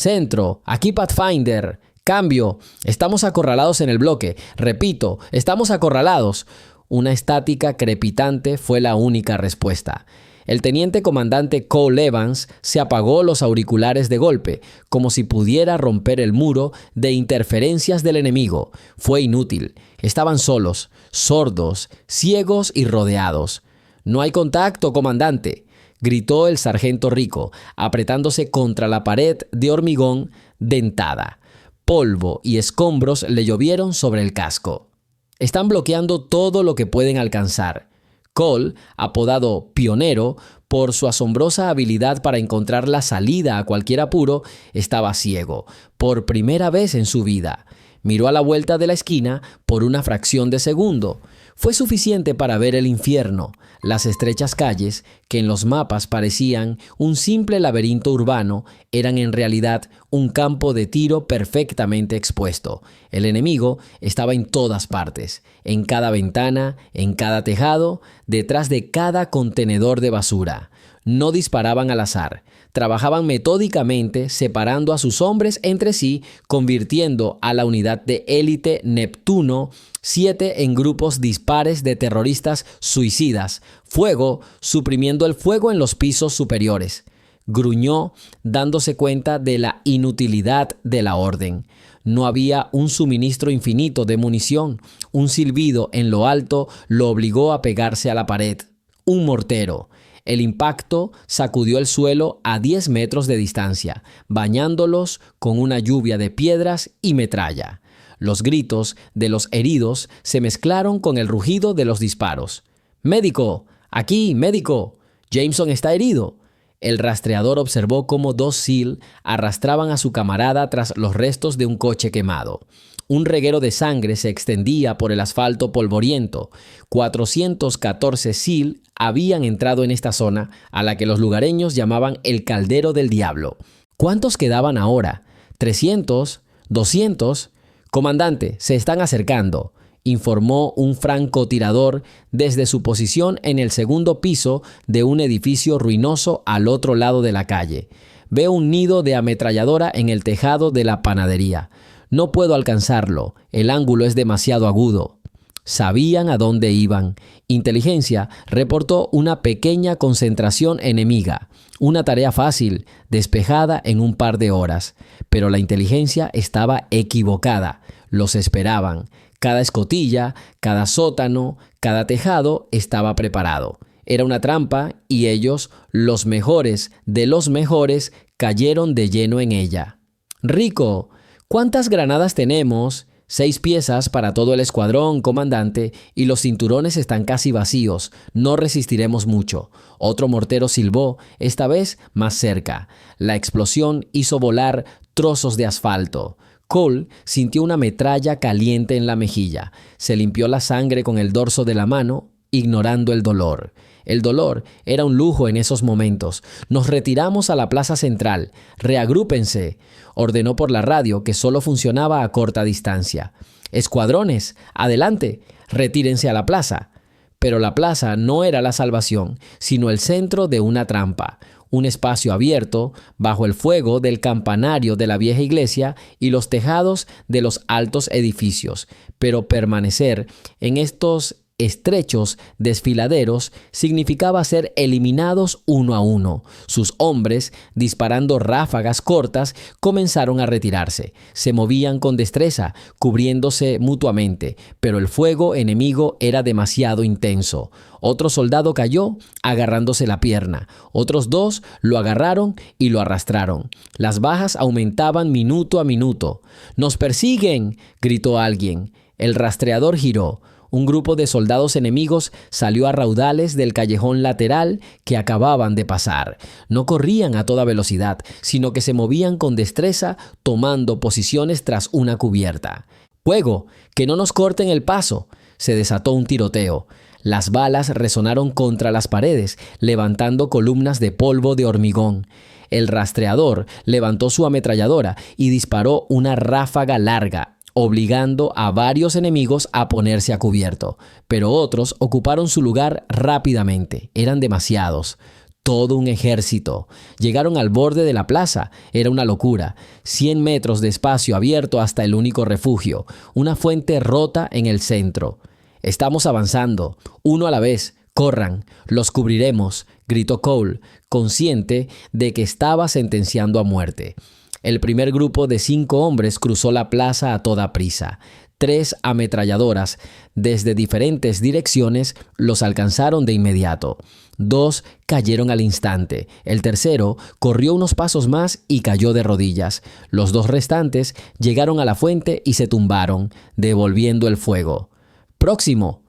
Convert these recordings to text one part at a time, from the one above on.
Centro, aquí Pathfinder. Cambio, estamos acorralados en el bloque. Repito, estamos acorralados. Una estática crepitante fue la única respuesta. El teniente comandante Cole Evans se apagó los auriculares de golpe, como si pudiera romper el muro de interferencias del enemigo. Fue inútil. Estaban solos, sordos, ciegos y rodeados. «No hay contacto, comandante», gritó el sargento Rico, apretándose contra la pared de hormigón dentada. Polvo y escombros le llovieron sobre el casco. «Están bloqueando todo lo que pueden alcanzar». Cole, apodado Pionero por su asombrosa habilidad para encontrar la salida a cualquier apuro, estaba ciego, por primera vez en su vida. Miró a la vuelta de la esquina por una fracción de segundo. Fue suficiente para ver el infierno, las estrechas calles, que en los mapas parecían un simple laberinto urbano, eran en realidad un campo de tiro perfectamente expuesto. El enemigo estaba en todas partes, en cada ventana, en cada tejado, detrás de cada contenedor de basura. No disparaban al azar, trabajaban metódicamente separando a sus hombres entre sí, convirtiendo a la unidad de élite Neptuno 7 en grupos dispares de terroristas suicidas, fuego suprimiendo el fuego en los pisos superiores. Gruñó, dándose cuenta de la inutilidad de la orden. No había un suministro infinito de munición. Un silbido en lo alto lo obligó a pegarse a la pared. Un mortero. El impacto sacudió el suelo a 10 metros de distancia, bañándolos con una lluvia de piedras y metralla. Los gritos de los heridos se mezclaron con el rugido de los disparos. «¡Médico! ¡Aquí, médico! Jameson está herido». El rastreador observó cómo 2 SEAL arrastraban a su camarada tras los restos de un coche quemado. Un reguero de sangre se extendía por el asfalto polvoriento. 414 SEAL habían entrado en esta zona, a la que los lugareños llamaban el Caldero del Diablo. ¿Cuántos quedaban ahora? ¿300? ¿200? «Comandante, se están acercando», informó un francotirador desde su posición en el segundo piso de un edificio ruinoso al otro lado de la calle. «Veo un nido de ametralladora en el tejado de la panadería. No puedo alcanzarlo. El ángulo es demasiado agudo». Sabían a dónde iban. Inteligencia reportó una pequeña concentración enemiga. Una tarea fácil, despejada en un par de horas. Pero la inteligencia estaba equivocada. Los esperaban. Cada escotilla, cada sótano, cada tejado estaba preparado. Era una trampa y ellos, los mejores de los mejores, cayeron de lleno en ella. «Rico, ¿cuántas granadas tenemos?» 6 piezas para todo el escuadrón, comandante, y los cinturones están casi vacíos. No resistiremos mucho. Otro mortero silbó, esta vez más cerca. La explosión hizo volar trozos de asfalto. Cole sintió una metralla caliente en la mejilla. Se limpió la sangre con el dorso de la mano, ignorando el dolor. El dolor era un lujo en esos momentos. «Nos retiramos a la plaza central. Reagrúpense», ordenó por la radio, que solo funcionaba a corta distancia. «Escuadrones, adelante, retírense a la plaza». Pero la plaza no era la salvación, sino el centro de una trampa. Un espacio abierto, bajo el fuego del campanario de la vieja iglesia y los tejados de los altos edificios. Pero permanecer en estos estrechos desfiladeros significaba ser eliminados uno a uno. Sus hombres, disparando ráfagas cortas, comenzaron a retirarse. Se movían con destreza, cubriéndose mutuamente, pero el fuego enemigo era demasiado intenso. Otro soldado cayó agarrándose la pierna. Otros 2 lo agarraron y lo arrastraron. Las bajas aumentaban minuto a minuto. «¡Nos persiguen!», gritó alguien. El rastreador giró. Un grupo de soldados enemigos salió a raudales del callejón lateral que acababan de pasar. No corrían a toda velocidad, sino que se movían con destreza, tomando posiciones tras una cubierta. «¡Fuego! ¡Que no nos corten el paso!». Se desató un tiroteo. Las balas resonaron contra las paredes, levantando columnas de polvo de hormigón. El rastreador levantó su ametralladora y disparó una ráfaga larga, obligando a varios enemigos a ponerse a cubierto, pero otros ocuparon su lugar rápidamente. Eran demasiados. Todo un ejército. Llegaron al borde de la plaza. Era una locura. 100 metros de espacio abierto hasta el único refugio, una fuente rota en el centro. Estamos avanzando, uno a la vez. Corran, los cubriremos, gritó Cole, consciente de que estaba sentenciando a muerte. El primer grupo de 5 hombres cruzó la plaza a toda prisa. 3 ametralladoras desde diferentes direcciones los alcanzaron de inmediato. 2 cayeron al instante. El tercero corrió unos pasos más y cayó de rodillas. Los 2 restantes llegaron a la fuente y se tumbaron, devolviendo el fuego. ¡Próximo!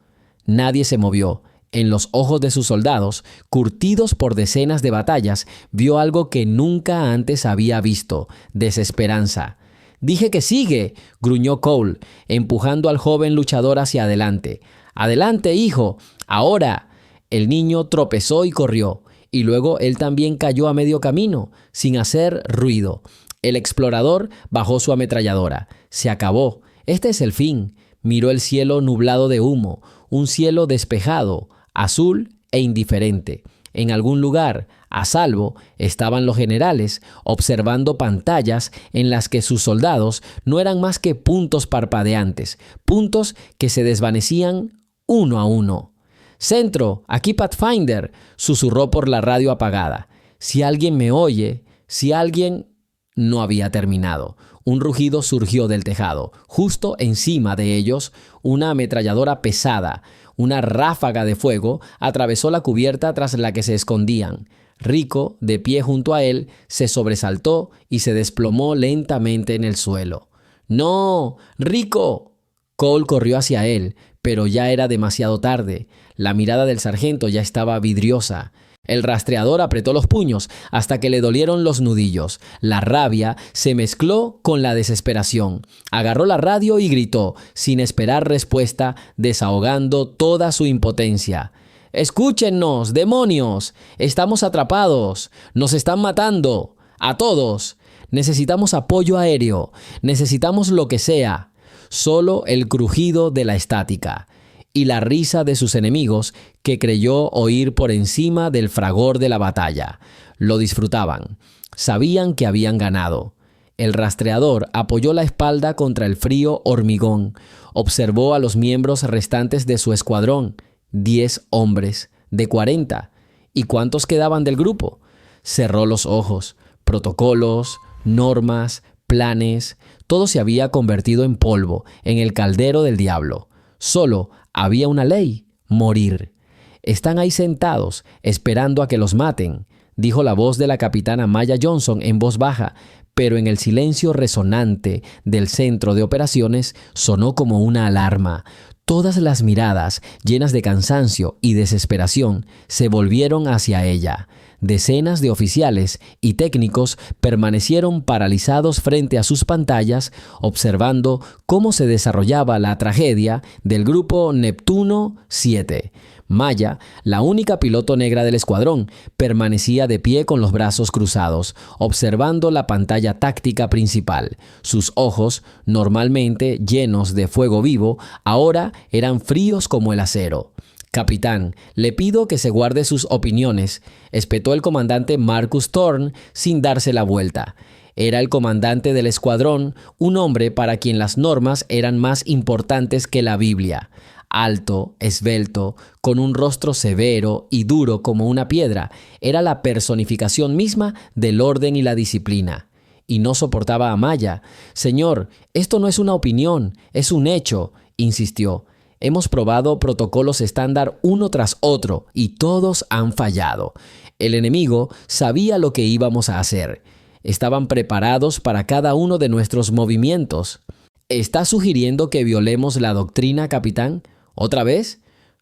Nadie se movió. En los ojos de sus soldados, curtidos por decenas de batallas, vio algo que nunca antes había visto: desesperanza. «Dije que sigue», gruñó Cole, empujando al joven luchador hacia adelante. «¡Adelante, hijo! ¡Ahora!». El niño tropezó y corrió, y luego él también cayó a medio camino, sin hacer ruido. El explorador bajó su ametralladora. Se acabó. Este es el fin. Miró el cielo nublado de humo, un cielo despejado, azul e indiferente. En algún lugar, a salvo, estaban los generales, observando pantallas en las que sus soldados no eran más que puntos parpadeantes, puntos que se desvanecían uno a uno. «Centro, aquí Pathfinder», susurró por la radio apagada. «Si alguien me oye, si alguien...». No había terminado. Un rugido surgió del tejado. Justo encima de ellos, una ametralladora pesada, una ráfaga de fuego, atravesó la cubierta tras la que se escondían. Rico, de pie junto a él, se sobresaltó y se desplomó lentamente en el suelo. «¡No! ¡Rico!». Cole corrió hacia él, pero ya era demasiado tarde. La mirada del sargento ya estaba vidriosa. El rastreador apretó los puños hasta que le dolieron los nudillos. La rabia se mezcló con la desesperación. Agarró la radio y gritó, sin esperar respuesta, desahogando toda su impotencia. «¡Escúchennos, demonios! Estamos atrapados. Nos están matando. A todos. Necesitamos apoyo aéreo. Necesitamos lo que sea». Solo el crujido de la estática y la risa de sus enemigos, que creyó oír por encima del fragor de la batalla. Lo disfrutaban. Sabían que habían ganado. El rastreador apoyó la espalda contra el frío hormigón. Observó a los miembros restantes de su escuadrón. 10 hombres, de 40. ¿Y cuántos quedaban del grupo? Cerró los ojos. Protocolos, normas, planes, todo se había convertido en polvo, en el caldero del diablo. Solo había una ley: morir. «Están ahí sentados, esperando a que los maten», dijo la voz de la capitana Maya Johnson en voz baja, pero en el silencio resonante del centro de operaciones sonó como una alarma. Todas las miradas, llenas de cansancio y desesperación, se volvieron hacia ella. Decenas de oficiales y técnicos permanecieron paralizados frente a sus pantallas, observando cómo se desarrollaba la tragedia del grupo Neptuno 7. Maya, la única piloto negra del escuadrón, permanecía de pie con los brazos cruzados, observando la pantalla táctica principal. Sus ojos, normalmente llenos de fuego vivo, ahora eran fríos como el acero. «Capitán, le pido que se guarde sus opiniones», espetó el comandante Marcus Thorne sin darse la vuelta. Era el comandante del escuadrón, un hombre para quien las normas eran más importantes que la Biblia. Alto, esbelto, con un rostro severo y duro como una piedra, era la personificación misma del orden y la disciplina. Y no soportaba a Maya. «Señor, esto no es una opinión, es un hecho», insistió. «Hemos probado protocolos estándar uno tras otro y todos han fallado. El enemigo sabía lo que íbamos a hacer. Estaban preparados para cada uno de nuestros movimientos». «¿Está sugiriendo que violemos la doctrina, capitán? ¿Otra vez?».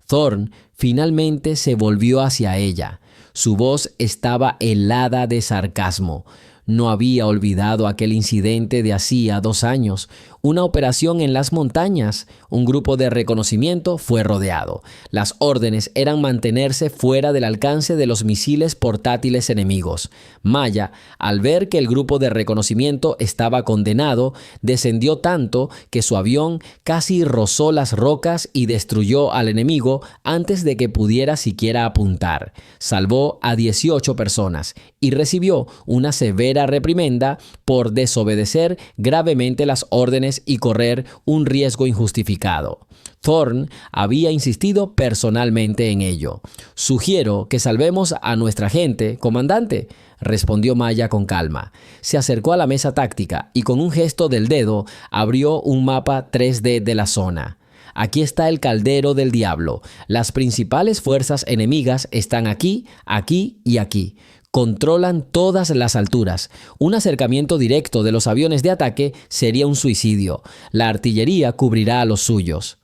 Thorne finalmente se volvió hacia ella. Su voz estaba helada de sarcasmo. No había olvidado aquel incidente de hacía 2 años, una operación en las montañas. Un grupo de reconocimiento fue rodeado. Las órdenes eran mantenerse fuera del alcance de los misiles portátiles enemigos. Maya, al ver que el grupo de reconocimiento estaba condenado, descendió tanto que su avión casi rozó las rocas y destruyó al enemigo antes de que pudiera siquiera apuntar. Salvó a 18 personas y recibió una severa reprimenda por desobedecer gravemente las órdenes y correr un riesgo injustificado. Thorne había insistido personalmente en ello. «Sugiero que salvemos a nuestra gente, comandante», respondió Maya con calma. Se acercó a la mesa táctica y con un gesto del dedo abrió un mapa 3D de la zona. «Aquí está el caldero del diablo. Las principales fuerzas enemigas están aquí, aquí y aquí. Controlan todas las alturas. Un acercamiento directo de los aviones de ataque sería un suicidio. La artillería cubrirá a los suyos».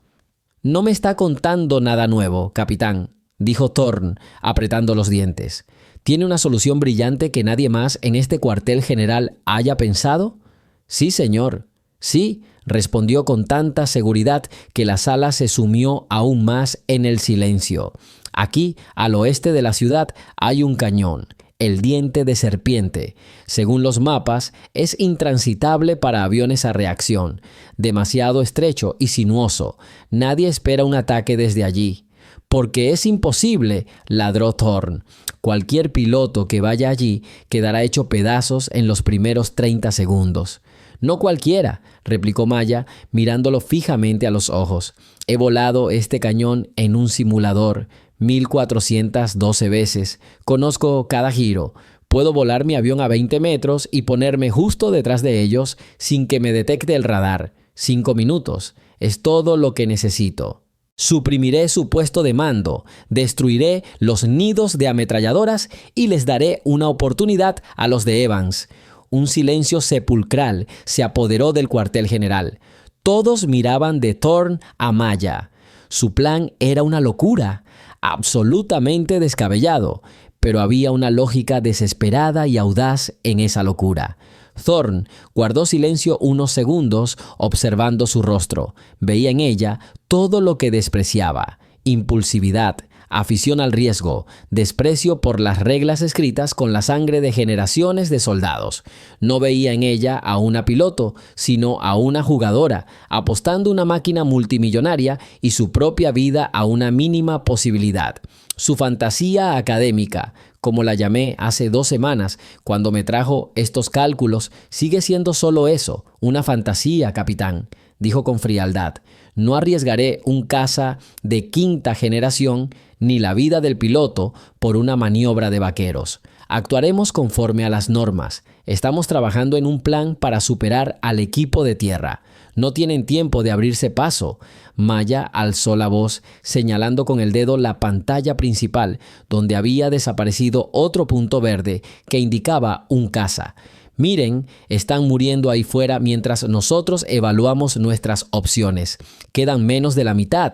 «No me está contando nada nuevo, capitán», dijo Thorne, apretando los dientes. «¿Tiene una solución brillante que nadie más en este cuartel general haya pensado?» «Sí, señor». «Sí», respondió con tanta seguridad que la sala se sumió aún más en el silencio. «Aquí, al oeste de la ciudad, hay un cañón. El diente de serpiente. Según los mapas, es intransitable para aviones a reacción. Demasiado estrecho y sinuoso. Nadie espera un ataque desde allí». «Porque es imposible», ladró Thorne. «Cualquier piloto que vaya allí quedará hecho pedazos en los primeros 30 segundos». «No cualquiera», replicó Maya, mirándolo fijamente a los ojos. «He volado este cañón en un simulador 1412 veces. Conozco cada giro. Puedo volar mi avión a 20 metros y ponerme justo detrás de ellos sin que me detecte el radar. 5 minutos. Es todo lo que necesito. Suprimiré su puesto de mando, destruiré los nidos de ametralladoras y les daré una oportunidad a los de Evans». Un silencio sepulcral se apoderó del cuartel general. Todos miraban de Thorne a Maya. Su plan era una locura, absolutamente descabellado, pero había una lógica desesperada y audaz en esa locura. Thorne guardó silencio unos segundos observando su rostro. Veía en ella todo lo que despreciaba: impulsividad, afición al riesgo, desprecio por las reglas escritas con la sangre de generaciones de soldados. No veía en ella a una piloto, sino a una jugadora, apostando una máquina multimillonaria y su propia vida a una mínima posibilidad. Su fantasía académica, como la llamé hace 2 semanas cuando me trajo estos cálculos, sigue siendo solo eso, una fantasía, capitán», dijo con frialdad. «No arriesgaré un caza de 5ª generación ni la vida del piloto por una maniobra de vaqueros. Actuaremos conforme a las normas. Estamos trabajando en un plan para superar al equipo de tierra. No tienen tiempo de abrirse paso». Maya alzó la voz, señalando con el dedo la pantalla principal, donde había desaparecido otro punto verde que indicaba un caza. «Miren, están muriendo ahí fuera mientras nosotros evaluamos nuestras opciones. Quedan menos de la mitad».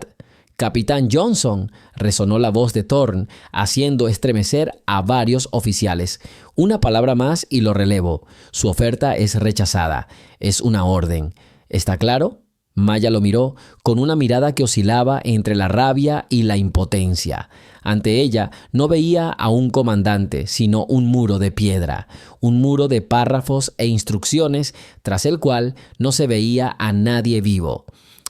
«Capitán Johnson», resonó la voz de Thorne, haciendo estremecer a varios oficiales. «Una palabra más y lo relevo. Su oferta es rechazada. Es una orden. ¿Está claro?» Maya lo miró con una mirada que oscilaba entre la rabia y la impotencia. Ante ella no veía a un comandante, sino un muro de piedra, un muro de párrafos e instrucciones, tras el cual no se veía a nadie vivo.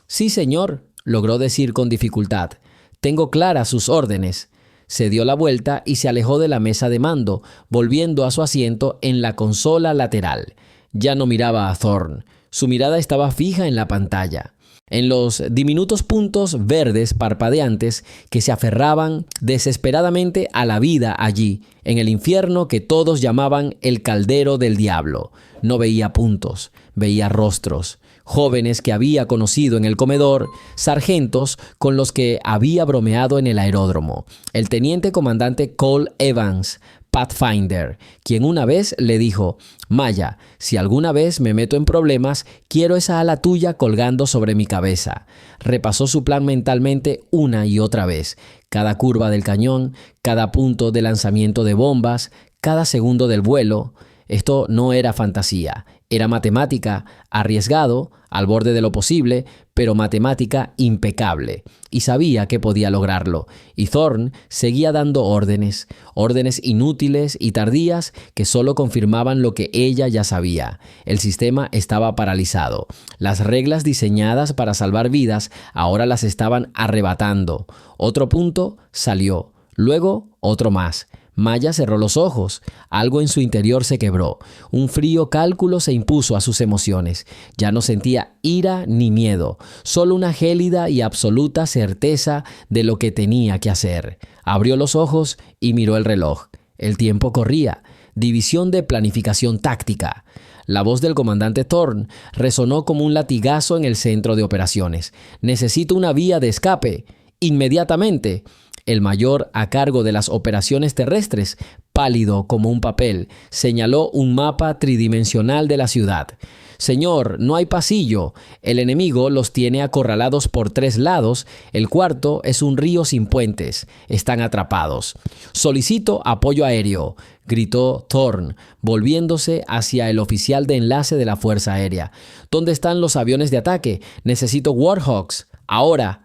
«Sí, señor», logró decir con dificultad. «Tengo claras sus órdenes». Se dio la vuelta y se alejó de la mesa de mando, volviendo a su asiento en la consola lateral. Ya no miraba a Thorne. Su mirada estaba fija en la pantalla, en los diminutos puntos verdes parpadeantes que se aferraban desesperadamente a la vida allí, en el infierno que todos llamaban el caldero del diablo. No veía puntos, veía rostros. Jóvenes que había conocido en el comedor, sargentos con los que había bromeado en el aeródromo, el teniente comandante Cole Evans, Pathfinder, quien una vez le dijo: «Maya, si alguna vez me meto en problemas, quiero esa ala tuya colgando sobre mi cabeza». Repasó su plan mentalmente una y otra vez: cada curva del cañón, cada punto de lanzamiento de bombas, cada segundo del vuelo. Esto no era fantasía, era matemática, arriesgado, al borde de lo posible, pero matemática impecable. Y sabía que podía lograrlo. Y Thorne seguía dando órdenes, órdenes inútiles y tardías que solo confirmaban lo que ella ya sabía. El sistema estaba paralizado. Las reglas diseñadas para salvar vidas ahora las estaban arrebatando. Otro punto salió, luego otro más. Maya cerró los ojos. Algo en su interior se quebró. Un frío cálculo se impuso a sus emociones. Ya no sentía ira ni miedo, solo una gélida y absoluta certeza de lo que tenía que hacer. Abrió los ojos y miró el reloj. El tiempo corría. División de planificación táctica. La voz del comandante Thorne resonó como un latigazo en el centro de operaciones. «Necesito una vía de escape. Inmediatamente». El mayor a cargo de las operaciones terrestres, pálido como un papel, señaló un mapa tridimensional de la ciudad. «Señor, no hay pasillo. El enemigo los tiene acorralados por 3 lados. El cuarto es un río sin puentes. Están atrapados. Solicito apoyo aéreo», gritó Thorne, volviéndose hacia el oficial de enlace de la Fuerza Aérea. «¿Dónde están los aviones de ataque? Necesito Warhawks. Ahora».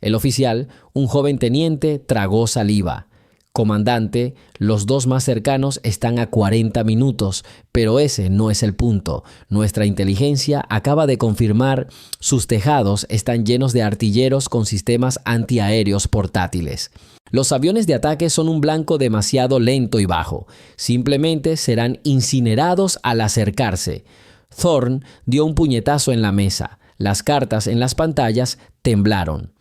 El oficial, un joven teniente, tragó saliva. «Comandante, los 2 más cercanos están a 40 minutos, pero ese no es el punto. Nuestra inteligencia acaba de confirmar sus tejados están llenos de artilleros con sistemas antiaéreos portátiles. Los aviones de ataque son un blanco demasiado lento y bajo. Simplemente serán incinerados al acercarse». Thorne dio un puñetazo en la mesa. Las cartas en las pantallas temblaron.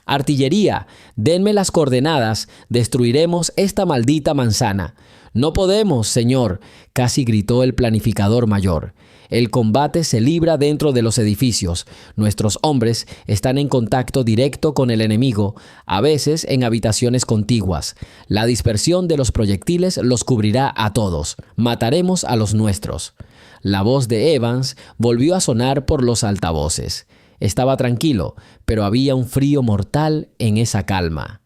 «Artillería, denme las coordenadas, destruiremos esta maldita manzana». «No podemos, señor», casi gritó el planificador mayor. «El combate se libra dentro de los edificios. Nuestros hombres están en contacto directo con el enemigo, a veces en habitaciones contiguas. La dispersión de los proyectiles los cubrirá a todos. Mataremos a los nuestros». La voz de Evans volvió a sonar por los altavoces. Estaba tranquilo, pero había un frío mortal en esa calma.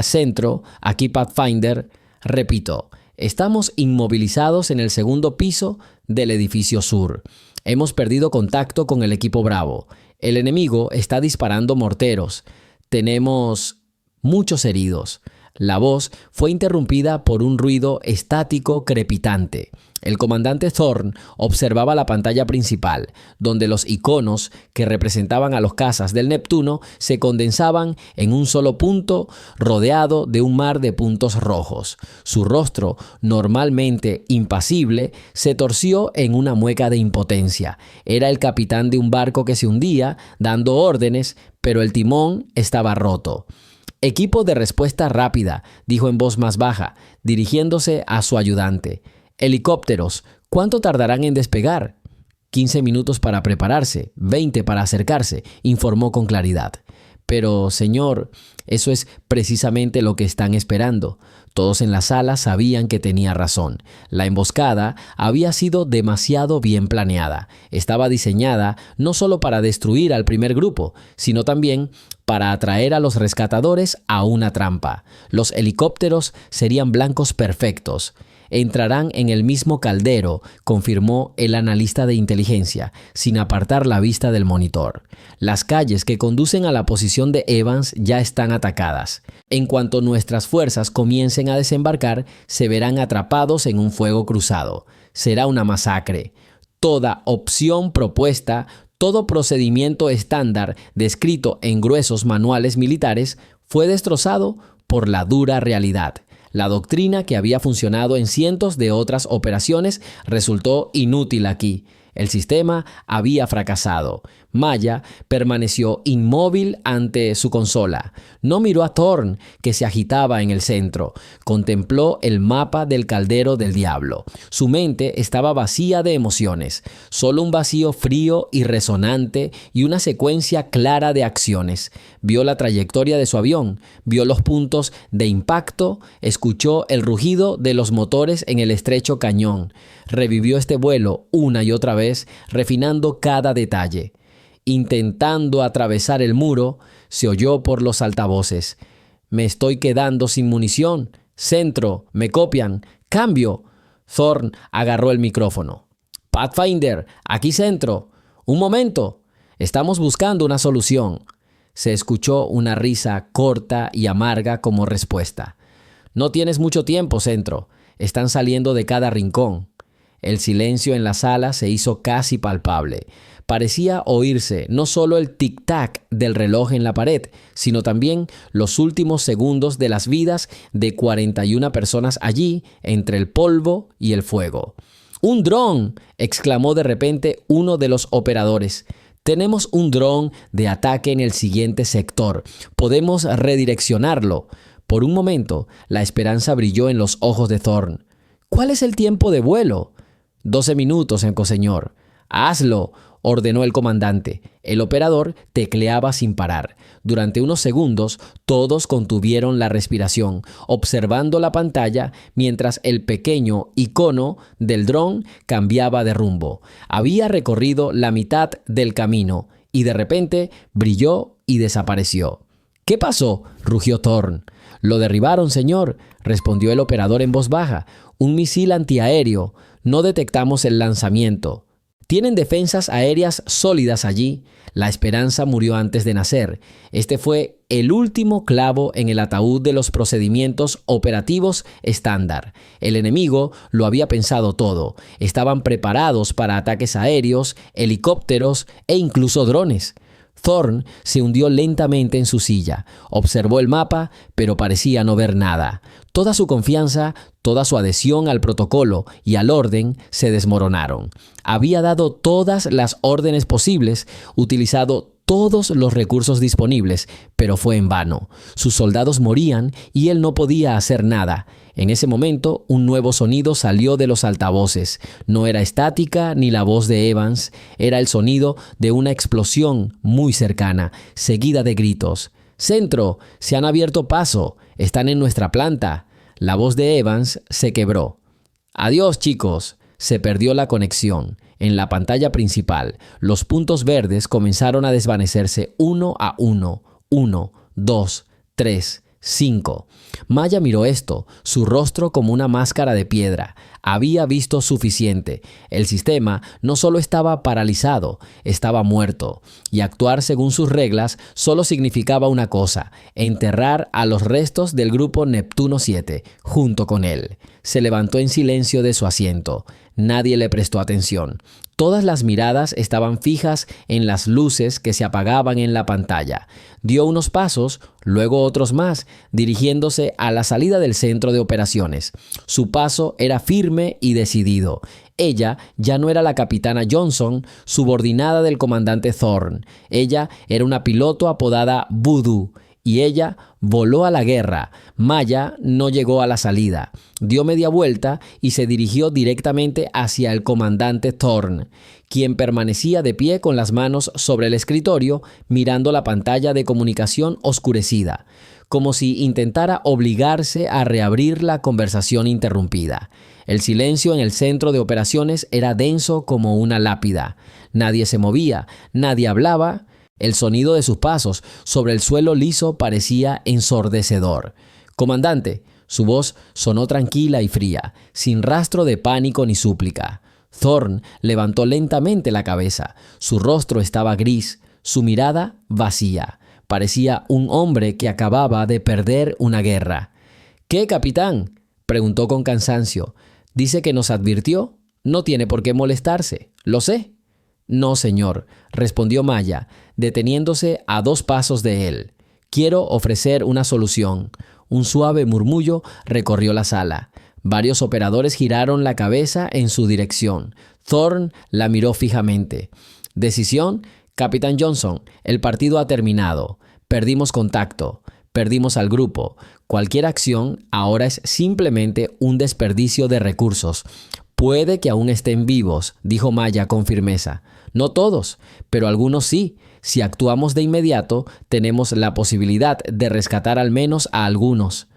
«Centro, aquí Pathfinder», repito, «estamos inmovilizados en el segundo piso del edificio sur. Hemos perdido contacto con el equipo Bravo. El enemigo está disparando morteros. Tenemos muchos heridos». La voz fue interrumpida por un ruido estático crepitante. El comandante Thorne observaba la pantalla principal, donde los iconos que representaban a los cazas del Neptuno se condensaban en un solo punto rodeado de un mar de puntos rojos. Su rostro, normalmente impasible, se torció en una mueca de impotencia. Era el capitán de un barco que se hundía, dando órdenes, pero el timón estaba roto. «Equipo de respuesta rápida», dijo en voz más baja, dirigiéndose a su ayudante. «Helicópteros, ¿cuánto tardarán en despegar?» 15 minutos para prepararse, 20 para acercarse, informó con claridad. «Pero, señor, eso es precisamente lo que están esperando». Todos en la sala sabían que tenía razón. La emboscada había sido demasiado bien planeada. Estaba diseñada no solo para destruir al primer grupo, sino también para atraer a los rescatadores a una trampa. Los helicópteros serían blancos perfectos. «Entrarán en el mismo caldero», confirmó el analista de inteligencia, sin apartar la vista del monitor. «Las calles que conducen a la posición de Evans ya están atacadas. En cuanto nuestras fuerzas comiencen a desembarcar, se verán atrapados en un fuego cruzado. Será una masacre. Toda opción propuesta, todo procedimiento estándar descrito en gruesos manuales militares fue destrozado por la dura realidad. La doctrina que había funcionado en cientos de otras operaciones resultó inútil aquí. El sistema había fracasado. Maya permaneció inmóvil ante su consola. No miró a Thorne, que se agitaba en el centro. Contempló el mapa del caldero del diablo. Su mente estaba vacía de emociones. Solo un vacío frío y resonante y una secuencia clara de acciones. Vio la trayectoria de su avión. Vio los puntos de impacto. Escuchó el rugido de los motores en el estrecho cañón. Revivió este vuelo una y otra vez, refinando cada detalle. Intentando atravesar el muro, se oyó por los altavoces: «Me estoy quedando sin munición. Centro, me copian. Cambio». Thorn agarró el micrófono. Pathfinder, aquí centro. Un momento. Estamos buscando una solución. Se escuchó una risa corta y amarga como respuesta. No tienes mucho tiempo, centro. Están saliendo de cada rincón. El silencio en la sala se hizo casi palpable. Parecía oírse no solo el tic-tac del reloj en la pared, sino también los últimos segundos de las vidas de 41 personas allí entre el polvo y el fuego. ¡Un dron!, exclamó de repente uno de los operadores. Tenemos un dron de ataque en el siguiente sector. Podemos redireccionarlo. Por un momento, la esperanza brilló en los ojos de Thorn. ¿Cuál es el tiempo de vuelo? 12 minutos, señor. Hazlo, ordenó el comandante. El operador tecleaba sin parar. Durante unos segundos, todos contuvieron la respiración, observando la pantalla mientras el pequeño icono del dron cambiaba de rumbo. Había recorrido la mitad del camino y de repente brilló y desapareció. ¿Qué pasó?, rugió Thorn. Lo derribaron, señor, respondió el operador en voz baja. Un misil antiaéreo. No detectamos el lanzamiento. Tienen defensas aéreas sólidas allí. La esperanza murió antes de nacer. Este fue el último clavo en el ataúd de los procedimientos operativos estándar. El enemigo lo había pensado todo. Estaban preparados para ataques aéreos, helicópteros e incluso drones. Thorn se hundió lentamente en su silla. Observó el mapa, pero parecía no ver nada. Toda su confianza, toda su adhesión al protocolo y al orden se desmoronaron. Había dado todas las órdenes posibles, utilizado todos los recursos disponibles, pero fue en vano. Sus soldados morían y él no podía hacer nada. En ese momento, un nuevo sonido salió de los altavoces. No era estática ni la voz de Evans, era el sonido de una explosión muy cercana, seguida de gritos. «Centro, se han abierto paso, están en nuestra planta». La voz de Evans se quebró. «Adiós, chicos». Se perdió la conexión. En la pantalla principal, los puntos verdes comenzaron a desvanecerse uno a uno. 1, 2, 3, 5. Maya miró esto, su rostro como una máscara de piedra. Había visto suficiente. El sistema no solo estaba paralizado, estaba muerto. Y actuar según sus reglas solo significaba una cosa: enterrar a los restos del grupo Neptuno 7 junto con él. Se levantó en silencio de su asiento. Nadie le prestó atención. Todas las miradas estaban fijas en las luces que se apagaban en la pantalla. Dio unos pasos, luego otros más, dirigiéndose a la salida del centro de operaciones. Su paso era firme y decidido. Ella ya no era la capitana Johnson, subordinada del comandante Thorn. Ella era una piloto apodada Voodoo. Y ella voló a la guerra. Maya no llegó a la salida. Dio media vuelta y se dirigió directamente hacia el comandante Thorn, quien permanecía de pie con las manos sobre el escritorio, mirando la pantalla de comunicación oscurecida, como si intentara obligarse a reabrir la conversación interrumpida. El silencio en el centro de operaciones era denso como una lápida. Nadie se movía, nadie hablaba. El sonido de sus pasos sobre el suelo liso parecía ensordecedor. «Comandante», su voz sonó tranquila y fría, sin rastro de pánico ni súplica. Thorn levantó lentamente la cabeza. Su rostro estaba gris, su mirada vacía. Parecía un hombre que acababa de perder una guerra. «¿Qué, capitán?», preguntó con cansancio. «¿Dice que nos advirtió? No tiene por qué molestarse. Lo sé». «No, señor», respondió Maya, deteniéndose a 2 pasos de él. «Quiero ofrecer una solución». Un suave murmullo recorrió la sala. Varios operadores giraron la cabeza en su dirección. Thorn la miró fijamente. «Decisión, capitán Johnson. El partido ha terminado. Perdimos contacto. Perdimos al grupo. Cualquier acción ahora es simplemente un desperdicio de recursos». «Puede que aún estén vivos», dijo Maya con firmeza. «No todos, pero algunos sí. Si actuamos de inmediato, tenemos la posibilidad de rescatar al menos a algunos».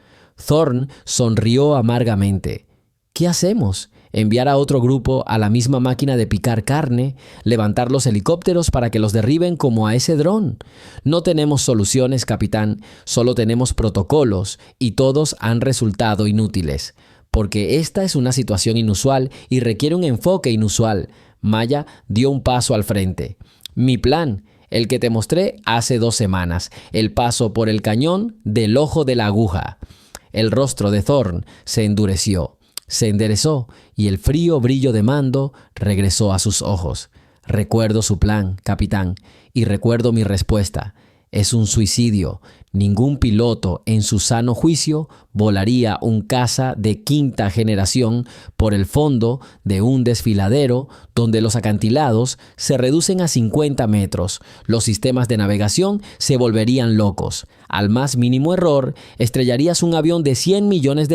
Thorn sonrió amargamente. «¿Qué hacemos? ¿Enviar a otro grupo a la misma máquina de picar carne? ¿Levantar los helicópteros para que los derriben como a ese dron? No tenemos soluciones, capitán. Solo tenemos protocolos y todos han resultado inútiles. porque esta es una situación inusual y requiere un enfoque inusual. Maya dio un paso al frente. Mi plan, el que te mostré hace 2 semanas, el paso por el cañón del ojo de la aguja. El rostro de Thorn se endureció, se enderezó y el frío brillo de mando regresó a sus ojos. Recuerdo su plan, capitán, y recuerdo mi respuesta. Es un suicidio. Ningún piloto en su sano juicio volaría un caza de 5ª generación por el fondo de un desfiladero donde los acantilados se reducen a 50 metros. Los sistemas de navegación se volverían locos. Al más mínimo error, estrellarías un avión de $100 millones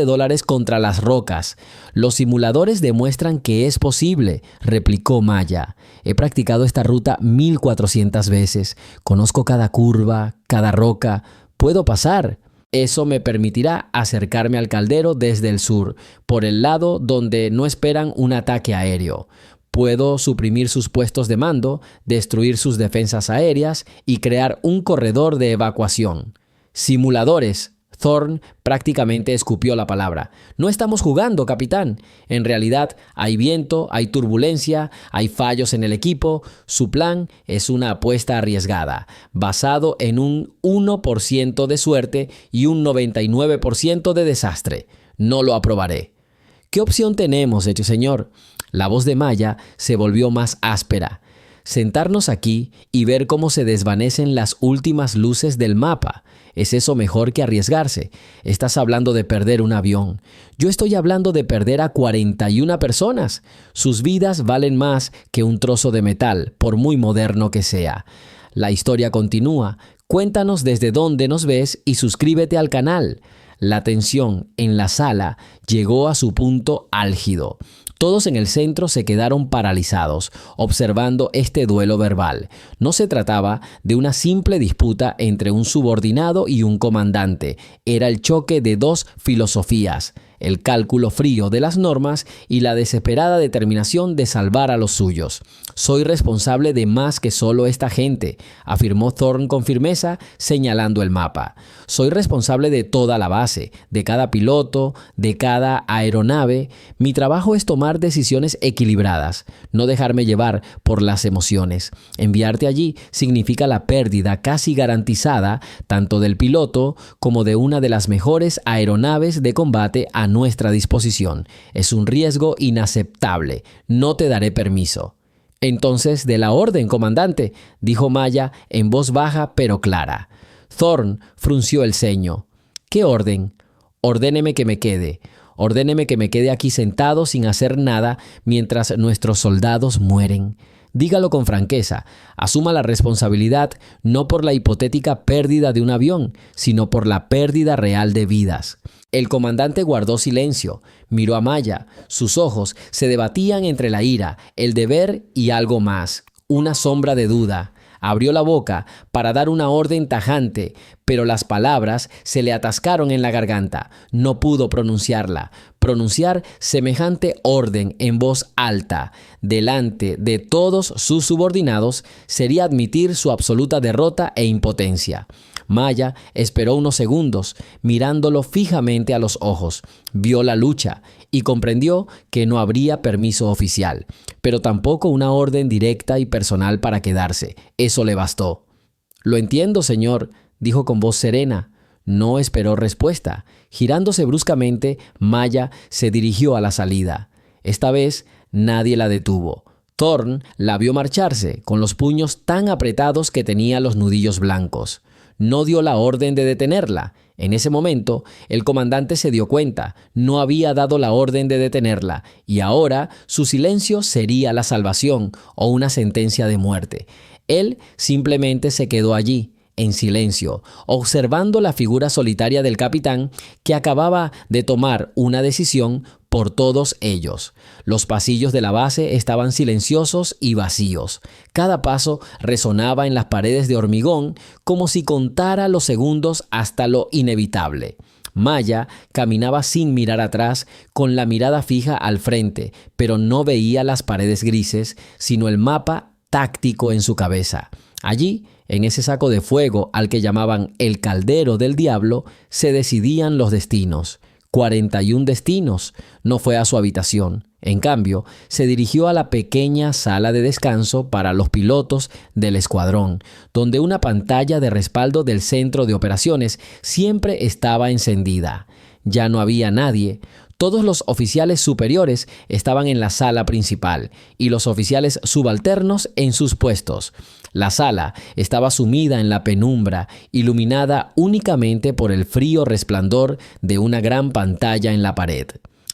contra las rocas. Los simuladores demuestran que es posible, replicó Maya. He practicado esta ruta 1400 veces. Conozco cada curva, cada roca. Puedo pasar. Eso me permitirá acercarme al caldero desde el sur, por el lado donde no esperan un ataque aéreo. Puedo suprimir sus puestos de mando, destruir sus defensas aéreas y crear un corredor de evacuación. Simuladores. Thorn prácticamente escupió la palabra. No estamos jugando, capitán. En realidad hay viento, hay turbulencia, hay fallos en el equipo. Su plan es una apuesta arriesgada, basado en un 1% de suerte y un 99% de desastre. No lo aprobaré. ¿Qué opción tenemos, hecho señor? La voz de Maya se volvió más áspera. Sentarnos aquí y ver cómo se desvanecen las últimas luces del mapa. ¿Es eso mejor que arriesgarse? Estás hablando de perder un avión. Yo estoy hablando de perder a 41 personas. Sus vidas valen más que un trozo de metal, por muy moderno que sea. La historia continúa. Cuéntanos desde dónde nos ves y suscríbete al canal. La tensión en la sala llegó a su punto álgido. Todos en el centro se quedaron paralizados, observando este duelo verbal. No se trataba de una simple disputa entre un subordinado y un comandante. Era el choque de 2 filosofías, el cálculo frío de las normas y la desesperada determinación de salvar a los suyos. Soy responsable de más que solo esta gente, afirmó Thorn con firmeza, señalando el mapa. Soy responsable de toda la base, de cada piloto, de cada aeronave. Mi trabajo es tomar decisiones equilibradas, no dejarme llevar por las emociones. Enviarte allí significa la pérdida casi garantizada tanto del piloto como de una de las mejores aeronaves de combate a nuestra disposición. Es un riesgo inaceptable. No te daré permiso. Entonces, de la orden, comandante, dijo Maya en voz baja pero clara. Thorn frunció el ceño. ¿Qué orden? Ordéneme que me quede. Ordéneme que me quede aquí sentado sin hacer nada mientras nuestros soldados mueren. Dígalo con franqueza. Asuma la responsabilidad no por la hipotética pérdida de un avión, sino por la pérdida real de vidas. El comandante guardó silencio, miró a Maya. Sus ojos se debatían entre la ira, el deber y algo más. Una sombra de duda. Abrió la boca para dar una orden tajante, pero las palabras se le atascaron en la garganta. No pudo pronunciarla. Pronunciar semejante orden en voz alta, delante de todos sus subordinados, sería admitir su absoluta derrota e impotencia. Maya esperó unos segundos, mirándolo fijamente a los ojos. Vio la lucha y comprendió que no habría permiso oficial, pero tampoco una orden directa y personal para quedarse. Eso le bastó. «Lo entiendo, señor», dijo con voz serena. No esperó respuesta. Girándose bruscamente, Maya se dirigió a la salida. Esta vez nadie la detuvo. Thorn la vio marcharse, con los puños tan apretados que tenía los nudillos blancos. No dio la orden de detenerla. En ese momento, el comandante se dio cuenta. No había dado la orden de detenerla, y ahora su silencio sería la salvación o una sentencia de muerte. Él simplemente se quedó allí, en silencio, observando la figura solitaria del capitán que acababa de tomar una decisión por todos ellos. Los pasillos de la base estaban silenciosos y vacíos. Cada paso resonaba en las paredes de hormigón como si contara los segundos hasta lo inevitable. Maya caminaba sin mirar atrás, con la mirada fija al frente, pero no veía las paredes grises, sino el mapa táctico en su cabeza. Allí, en ese saco de fuego al que llamaban el caldero del diablo, se decidían los destinos. 41 destinos. No fue a su habitación. En cambio, se dirigió a la pequeña sala de descanso para los pilotos del escuadrón, donde una pantalla de respaldo del centro de operaciones siempre estaba encendida. Ya no había nadie. Todos los oficiales superiores estaban en la sala principal y los oficiales subalternos en sus puestos. La sala estaba sumida en la penumbra, iluminada únicamente por el frío resplandor de una gran pantalla en la pared.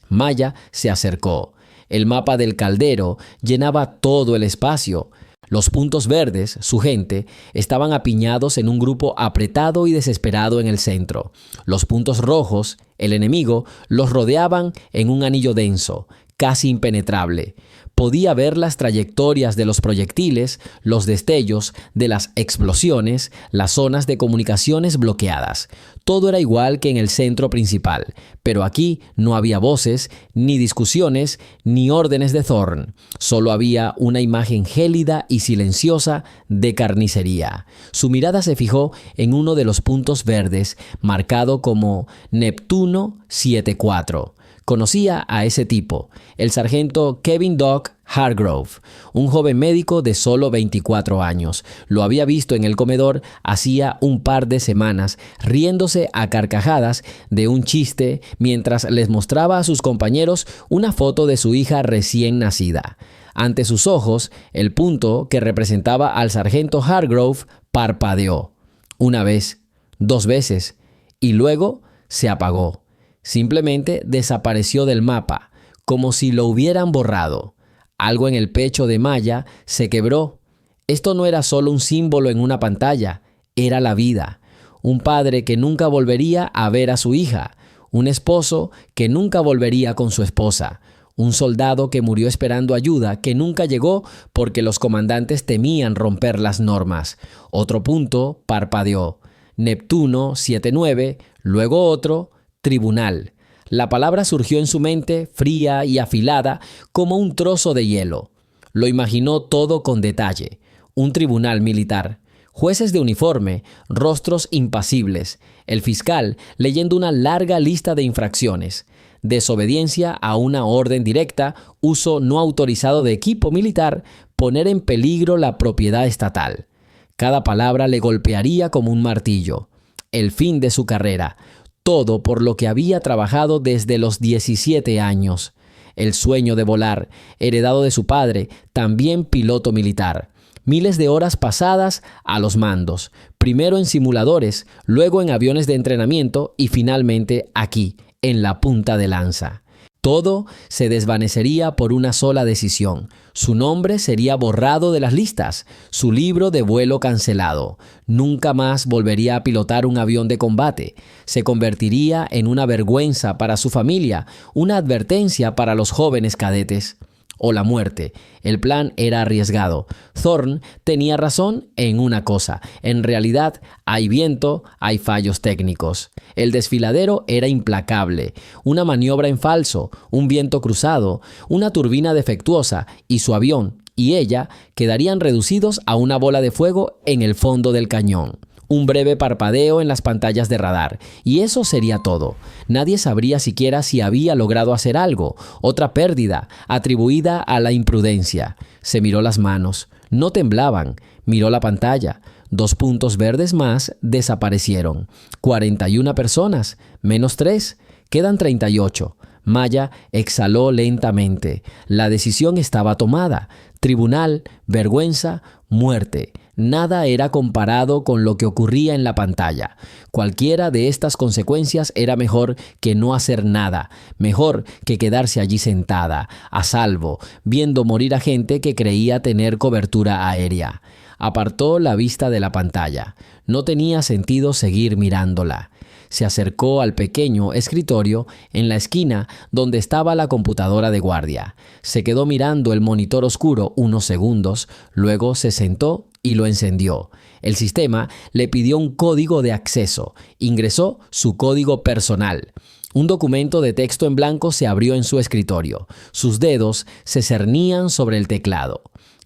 Maya se acercó. El mapa del caldero llenaba todo el espacio. Los puntos verdes, su gente, estaban apiñados en un grupo apretado y desesperado en el centro. Los puntos rojos, el enemigo, los rodeaban en un anillo denso, casi impenetrable. Podía ver las trayectorias de los proyectiles, los destellos de las explosiones, las zonas de comunicaciones bloqueadas. Todo era igual que en el centro principal, pero aquí no había voces, ni discusiones, ni órdenes de Thorn. Solo había una imagen gélida y silenciosa de carnicería. Su mirada se fijó en uno de los puntos verdes, marcado como Neptuno 74. Conocía a ese tipo, el sargento Kevin Doc Hargrove, un joven médico de solo 24 años. Lo había visto en el comedor hacía un par de semanas, riéndose a carcajadas de un chiste mientras les mostraba a sus compañeros una foto de su hija recién nacida. Ante sus ojos, el punto que representaba al sargento Hargrove parpadeó. Una vez, 2 veces, y luego se apagó. Simplemente desapareció del mapa, como si lo hubieran borrado. Algo en el pecho de Maya se quebró. Esto no era solo un símbolo en una pantalla, era la vida. Un padre que nunca volvería a ver a su hija. Un esposo que nunca volvería con su esposa. Un soldado que murió esperando ayuda, que nunca llegó porque los comandantes temían romper las normas. Otro punto parpadeó. Neptuno 79, luego otro, tribunal. La palabra surgió en su mente fría y afilada como un trozo de hielo. Lo imaginó todo con detalle. Un tribunal militar. Jueces de uniforme, rostros impasibles. El fiscal leyendo una larga lista de infracciones. Desobediencia a una orden directa, uso no autorizado de equipo militar, poner en peligro la propiedad estatal. Cada palabra le golpearía como un martillo. El fin de su carrera. Todo por lo que había trabajado desde los 17 años. El sueño de volar, heredado de su padre, también piloto militar. Miles de horas pasadas a los mandos, primero en simuladores, luego en aviones de entrenamiento y finalmente aquí, en la punta de lanza. Todo se desvanecería por una sola decisión. Su nombre sería borrado de las listas, su libro de vuelo cancelado. Nunca más volvería a pilotar un avión de combate. Se convertiría en una vergüenza para su familia, una advertencia para los jóvenes cadetes. O la muerte. El plan era arriesgado. Thorn tenía razón en una cosa. En realidad, hay viento, hay fallos técnicos. El desfiladero era implacable. Una maniobra en falso, un viento cruzado, una turbina defectuosa y su avión y ella quedarían reducidos a una bola de fuego en el fondo del cañón. Un breve parpadeo en las pantallas de radar, y eso sería todo. Nadie sabría siquiera si había logrado hacer algo, otra pérdida, atribuida a la imprudencia. Se miró las manos, no temblaban, miró la pantalla. 2 puntos verdes más desaparecieron. 41 personas, menos 3, quedan 38. Maya exhaló lentamente. La decisión estaba tomada. Tribunal, vergüenza, muerte. Nada era comparado con lo que ocurría en la pantalla. Cualquiera de estas consecuencias era mejor que no hacer nada, mejor que quedarse allí sentada, a salvo, viendo morir a gente que creía tener cobertura aérea. Apartó la vista de la pantalla. No tenía sentido seguir mirándola. Se acercó al pequeño escritorio en la esquina donde estaba la computadora de guardia. Se quedó mirando el monitor oscuro unos segundos, luego se sentó y lo encendió. El sistema le pidió un código de acceso. Ingresó su código personal. Un documento de texto en blanco se abrió en su escritorio. Sus dedos se cernían sobre el teclado.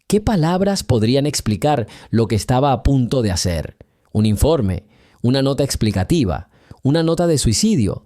¿Qué palabras podrían explicar lo que estaba a punto de hacer? Un informe, una nota explicativa, una nota de suicidio.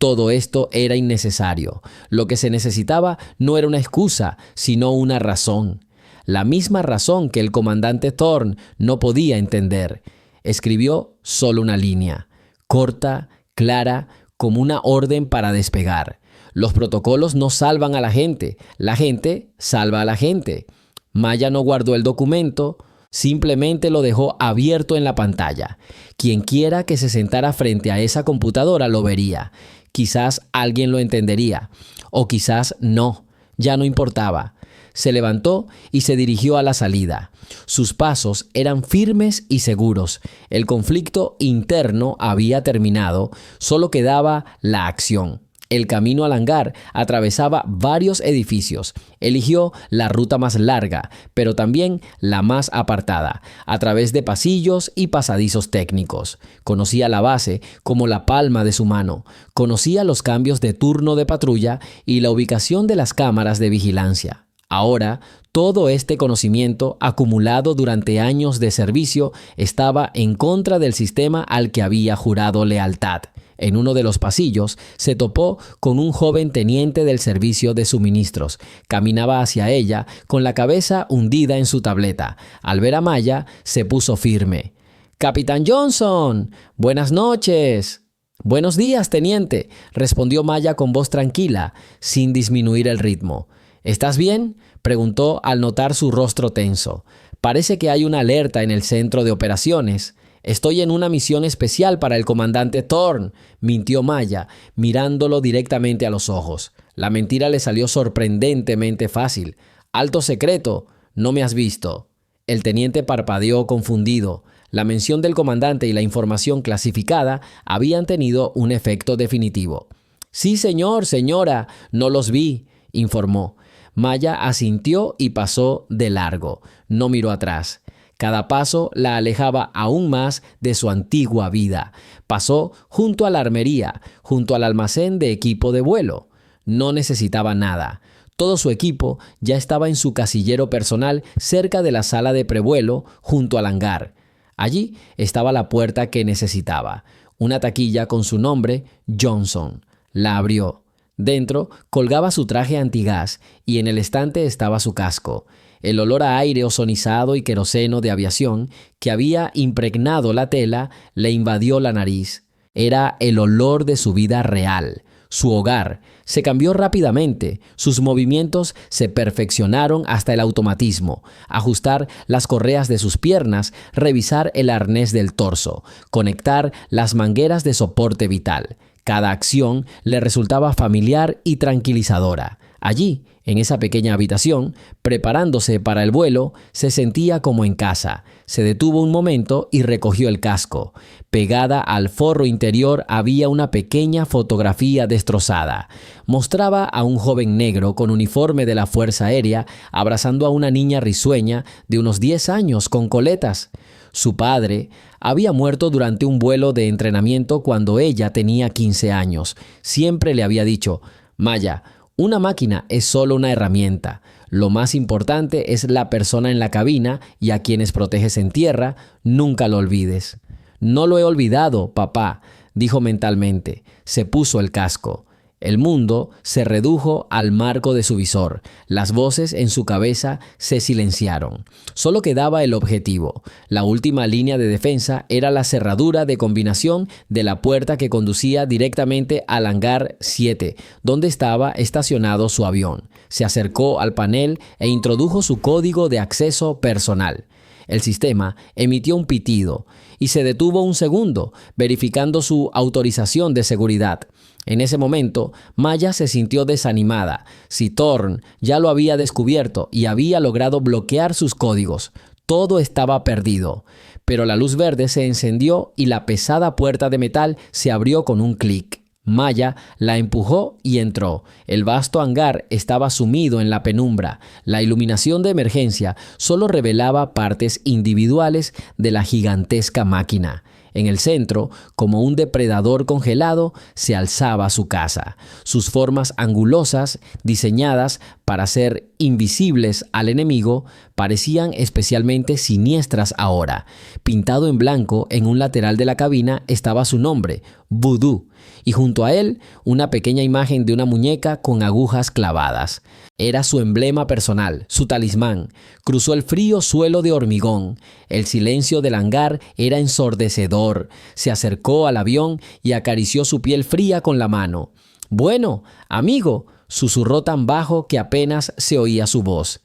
Todo esto era innecesario. Lo que se necesitaba no era una excusa, sino una razón. La misma razón que el comandante Thorne no podía entender. Escribió solo una línea, corta, clara, como una orden para despegar. Los protocolos no salvan a la gente salva a la gente. Maya no guardó el documento, simplemente lo dejó abierto en la pantalla. Quien quiera que se sentara frente a esa computadora lo vería. Quizás alguien lo entendería, o quizás no, ya no importaba. Se levantó y se dirigió a la salida. Sus pasos eran firmes y seguros. El conflicto interno había terminado, solo quedaba la acción. El camino al hangar atravesaba varios edificios. Eligió la ruta más larga, pero también la más apartada, a través de pasillos y pasadizos técnicos. Conocía la base como la palma de su mano. Conocía los cambios de turno de patrulla y la ubicación de las cámaras de vigilancia. Ahora, todo este conocimiento acumulado durante años de servicio estaba en contra del sistema al que había jurado lealtad. En uno de los pasillos se topó con un joven teniente del servicio de suministros. Caminaba hacia ella con la cabeza hundida en su tableta. Al ver a Maya, se puso firme. «¡Capitán Johnson! ¡Buenas noches!». «Buenos días, teniente», respondió Maya con voz tranquila, sin disminuir el ritmo. «¿Estás bien?», preguntó al notar su rostro tenso. «Parece que hay una alerta en el centro de operaciones». «Estoy en una misión especial para el comandante Thorne», mintió Maya, mirándolo directamente a los ojos. La mentira le salió sorprendentemente fácil. «Alto secreto, no me has visto». El teniente parpadeó confundido. La mención del comandante y la información clasificada habían tenido un efecto definitivo. «Sí, señor, señora, no los vi», informó. Maya asintió y pasó de largo. No miró atrás. Cada paso la alejaba aún más de su antigua vida. Pasó junto a la armería, junto al almacén de equipo de vuelo. No necesitaba nada. Todo su equipo ya estaba en su casillero personal cerca de la sala de prevuelo, junto al hangar. Allí estaba la puerta que necesitaba. Una taquilla con su nombre, Johnson. La abrió. Dentro colgaba su traje antigás y en el estante estaba su casco. El olor a aire ozonizado y queroseno de aviación que había impregnado la tela le invadió la nariz. Era el olor de su vida real. Su hogar se cambió rápidamente. Sus movimientos se perfeccionaron hasta el automatismo. Ajustar las correas de sus piernas, revisar el arnés del torso, conectar las mangueras de soporte vital. Cada acción le resultaba familiar y tranquilizadora. Allí, en esa pequeña habitación, preparándose para el vuelo, se sentía como en casa. Se detuvo un momento y recogió el casco. Pegada al forro interior había una pequeña fotografía destrozada. Mostraba a un joven negro con uniforme de la Fuerza Aérea abrazando a una niña risueña de unos 10 años con coletas. Su padre había muerto durante un vuelo de entrenamiento cuando ella tenía 15 años. Siempre le había dicho: «Maya, una máquina es solo una herramienta. Lo más importante es la persona en la cabina y a quienes proteges en tierra. Nunca lo olvides». «No lo he olvidado, papá», dijo mentalmente. Se puso el casco. El mundo se redujo al marco de su visor. Las voces en su cabeza se silenciaron. Solo quedaba el objetivo. La última línea de defensa era la cerradura de combinación de la puerta que conducía directamente al hangar 7, donde estaba estacionado su avión. Se acercó al panel e introdujo su código de acceso personal. El sistema emitió un pitido y se detuvo un segundo, verificando su autorización de seguridad. En ese momento, Maya se sintió desanimada. Si Thorne ya lo había descubierto y había logrado bloquear sus códigos, todo estaba perdido. Pero la luz verde se encendió y la pesada puerta de metal se abrió con un clic. Maya la empujó y entró. El vasto hangar estaba sumido en la penumbra. La iluminación de emergencia solo revelaba partes individuales de la gigantesca máquina. En el centro, como un depredador congelado, se alzaba su casa. Sus formas angulosas, diseñadas para ser invisibles al enemigo, parecían especialmente siniestras ahora. Pintado en blanco en un lateral de la cabina estaba su nombre, Voodoo, y junto a él una pequeña imagen de una muñeca con agujas clavadas. Era su emblema personal, su talismán. Cruzó el frío suelo de hormigón. El silencio del hangar era ensordecedor. Se acercó al avión y acarició su piel fría con la mano. «Bueno, amigo», susurró tan bajo que apenas se oía su voz.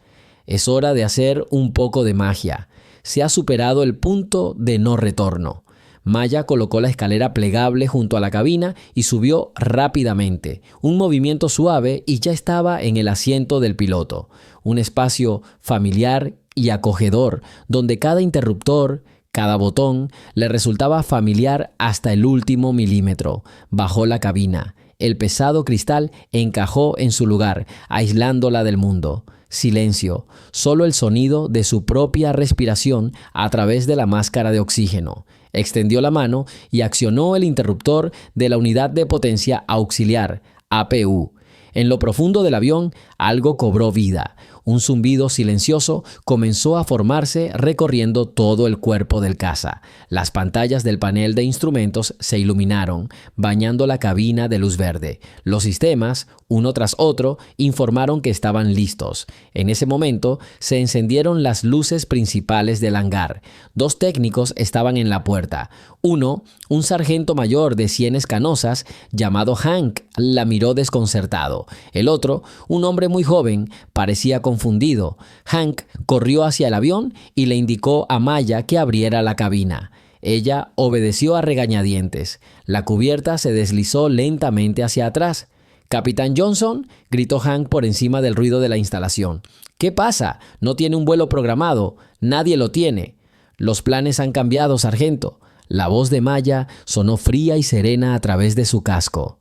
«Es hora de hacer un poco de magia. Se ha superado el punto de no retorno». Maya colocó la escalera plegable junto a la cabina y subió rápidamente. Un movimiento suave y ya estaba en el asiento del piloto. Un espacio familiar y acogedor, donde cada interruptor, cada botón, le resultaba familiar hasta el último milímetro. Bajó la cabina. El pesado cristal encajó en su lugar, aislándola del mundo. Silencio, solo el sonido de su propia respiración a través de la máscara de oxígeno. Extendió la mano y accionó el interruptor de la unidad de potencia auxiliar, APU. En lo profundo del avión, algo cobró vida. Un zumbido silencioso comenzó a formarse recorriendo todo el cuerpo del caza. Las pantallas del panel de instrumentos se iluminaron, bañando la cabina de luz verde. Los sistemas, uno tras otro, informaron que estaban listos. En ese momento, se encendieron las luces principales del hangar. 2 técnicos estaban en la puerta. Uno, un sargento mayor de sienes canosas, llamado Hank, la miró desconcertado. El otro, un hombre muy joven, parecía confundido. Hank corrió hacia el avión y le indicó a Maya que abriera la cabina. Ella obedeció a regañadientes. La cubierta se deslizó lentamente hacia atrás. «Capitán Johnson», gritó Hank por encima del ruido de la instalación. «¿Qué pasa? No tiene un vuelo programado. Nadie lo tiene». «Los planes han cambiado, sargento». La voz de Maya sonó fría y serena a través de su casco.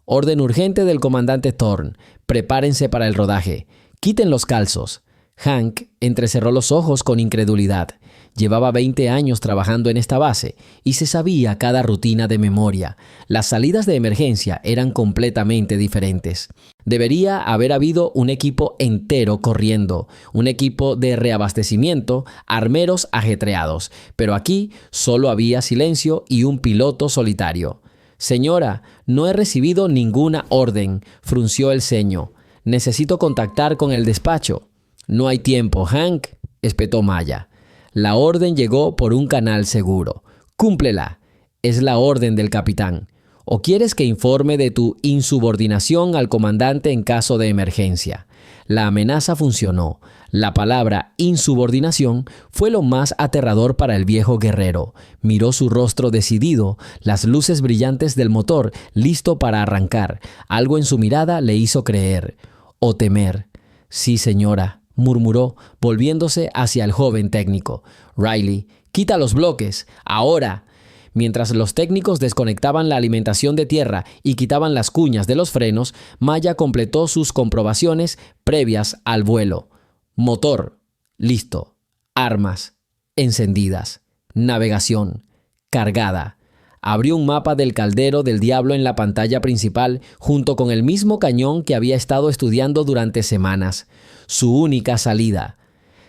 «Orden urgente del comandante Thorne. Prepárense para el rodaje. Quiten los calzos». Hank entrecerró los ojos con incredulidad. Llevaba 20 años trabajando en esta base y se sabía cada rutina de memoria. Las salidas de emergencia eran completamente diferentes. Debería haber habido un equipo entero corriendo, un equipo de reabastecimiento, armeros ajetreados, pero aquí solo había silencio y un piloto solitario. «Señora, no he recibido ninguna orden», frunció el ceño. «Necesito contactar con el despacho». «No hay tiempo, Hank», espetó Maya. «La orden llegó por un canal seguro. Cúmplela. Es la orden del capitán. ¿O quieres que informe de tu insubordinación al comandante en caso de emergencia?» La amenaza funcionó. La palabra insubordinación fue lo más aterrador para el viejo guerrero. Miró su rostro decidido, las luces brillantes del motor, listo para arrancar. Algo en su mirada le hizo creer o temer. «Sí, señora», murmuró, volviéndose hacia el joven técnico. «Riley, quita los bloques, ahora». Mientras los técnicos desconectaban la alimentación de tierra y quitaban las cuñas de los frenos, Maya completó sus comprobaciones previas al vuelo. Motor, listo. Armas, encendidas. Navegación, cargada. Abrió un mapa del caldero del diablo en la pantalla principal junto con el mismo cañón que había estado estudiando durante semanas. Su única salida.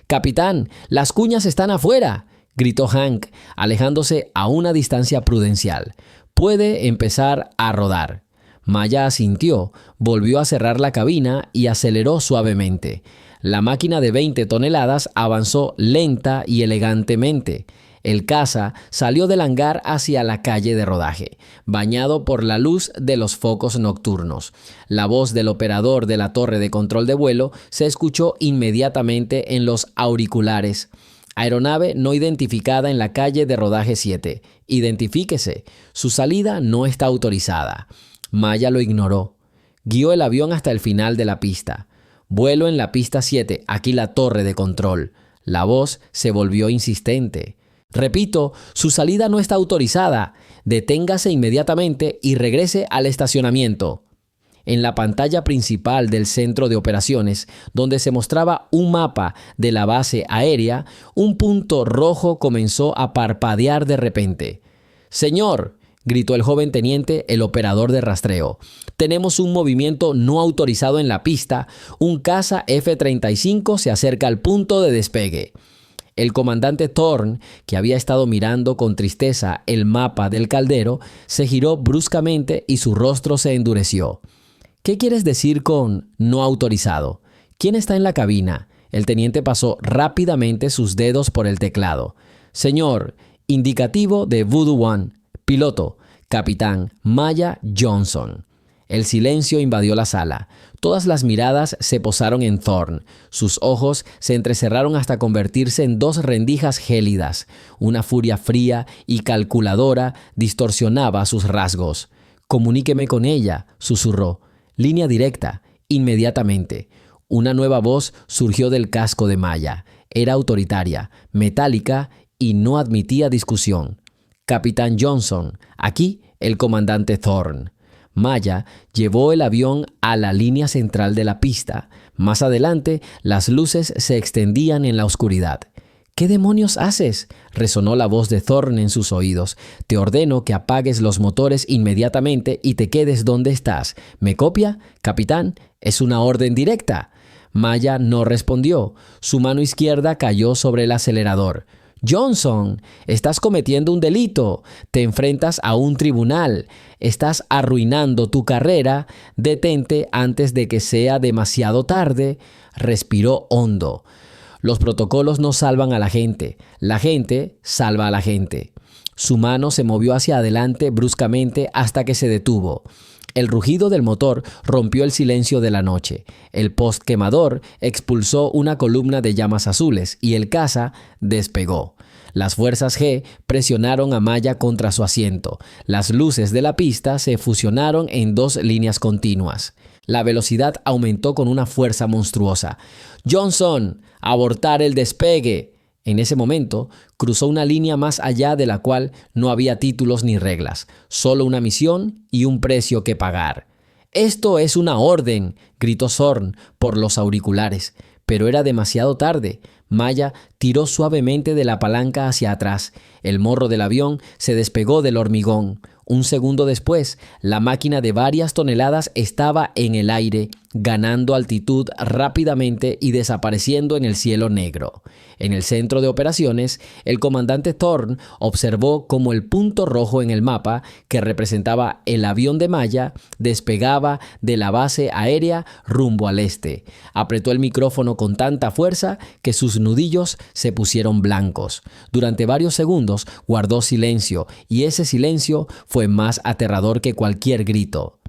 «Capitán, las cuñas están afuera», gritó Hank, alejándose a una distancia prudencial. «Puede empezar a rodar». Maya asintió, volvió a cerrar la cabina y aceleró suavemente. La máquina de 20 toneladas avanzó lenta y elegantemente. El caza salió del hangar hacia la calle de rodaje, bañado por la luz de los focos nocturnos. La voz del operador de la torre de control de vuelo se escuchó inmediatamente en los auriculares. «Aeronave no identificada en la calle de rodaje 7. Identifíquese. Su salida no está autorizada». Maya lo ignoró. Guió el avión hasta el final de la pista. «Vuelo en la pista 7, aquí la torre de control». La voz se volvió insistente. «Repito, su salida no está autorizada. Deténgase inmediatamente y regrese al estacionamiento». En la pantalla principal del centro de operaciones, donde se mostraba un mapa de la base aérea, un punto rojo comenzó a parpadear de repente. «Señor», gritó el joven teniente, el operador de rastreo. Tenemos un movimiento no autorizado en la pista. Un caza F-35 se acerca al punto de despegue. El comandante Thorne, que había estado mirando con tristeza el mapa del caldero, se giró bruscamente y su rostro se endureció. ¿Qué quieres decir con no autorizado? ¿Quién está en la cabina? El teniente pasó rápidamente sus dedos por el teclado. Señor, indicativo de Voodoo One. Piloto, capitán Maya Johnson. El silencio invadió la sala. Todas las miradas se posaron en Thorne. Sus ojos se entrecerraron hasta convertirse en dos rendijas gélidas. Una furia fría y calculadora distorsionaba sus rasgos. «Comuníqueme con ella», susurró. «Línea directa, inmediatamente». Una nueva voz surgió del casco de Maya. Era autoritaria, metálica y no admitía discusión. «Capitán Johnson, aquí el comandante Thorne». Maya llevó el avión a la línea central de la pista. Más adelante, las luces se extendían en la oscuridad. «¿Qué demonios haces?», resonó la voz de Thorne en sus oídos. «Te ordeno que apagues los motores inmediatamente y te quedes donde estás. ¿Me copia, capitán? Es una orden directa». Maya no respondió. Su mano izquierda cayó sobre el acelerador. «Johnson, estás cometiendo un delito. Te enfrentas a un tribunal. Estás arruinando tu carrera. Detente antes de que sea demasiado tarde». Respiró hondo. Los protocolos no salvan a la gente salva a la gente. Su mano se movió hacia adelante bruscamente hasta que se detuvo. El rugido del motor rompió el silencio de la noche. El post quemador expulsó una columna de llamas azules y el caza despegó. Las fuerzas G presionaron a Maya contra su asiento. Las luces de la pista se fusionaron en dos líneas continuas. La velocidad aumentó con una fuerza monstruosa. «Johnson, abortar el despegue». En ese momento, cruzó una línea más allá de la cual no había títulos ni reglas, solo una misión y un precio que pagar. «Esto es una orden», gritó Thorne por los auriculares, pero era demasiado tarde. Maya tiró suavemente de la palanca hacia atrás. El morro del avión se despegó del hormigón. Un segundo después, la máquina de varias toneladas estaba en el aire, ganando altitud rápidamente y desapareciendo en el cielo negro. En el centro de operaciones, el comandante Thorne observó cómo el punto rojo en el mapa, que representaba el avión de Maya, despegaba de la base aérea rumbo al este. Apretó el micrófono con tanta fuerza que sus nudillos se pusieron blancos. Durante varios segundos guardó silencio, y ese silencio fue más aterrador que cualquier grito.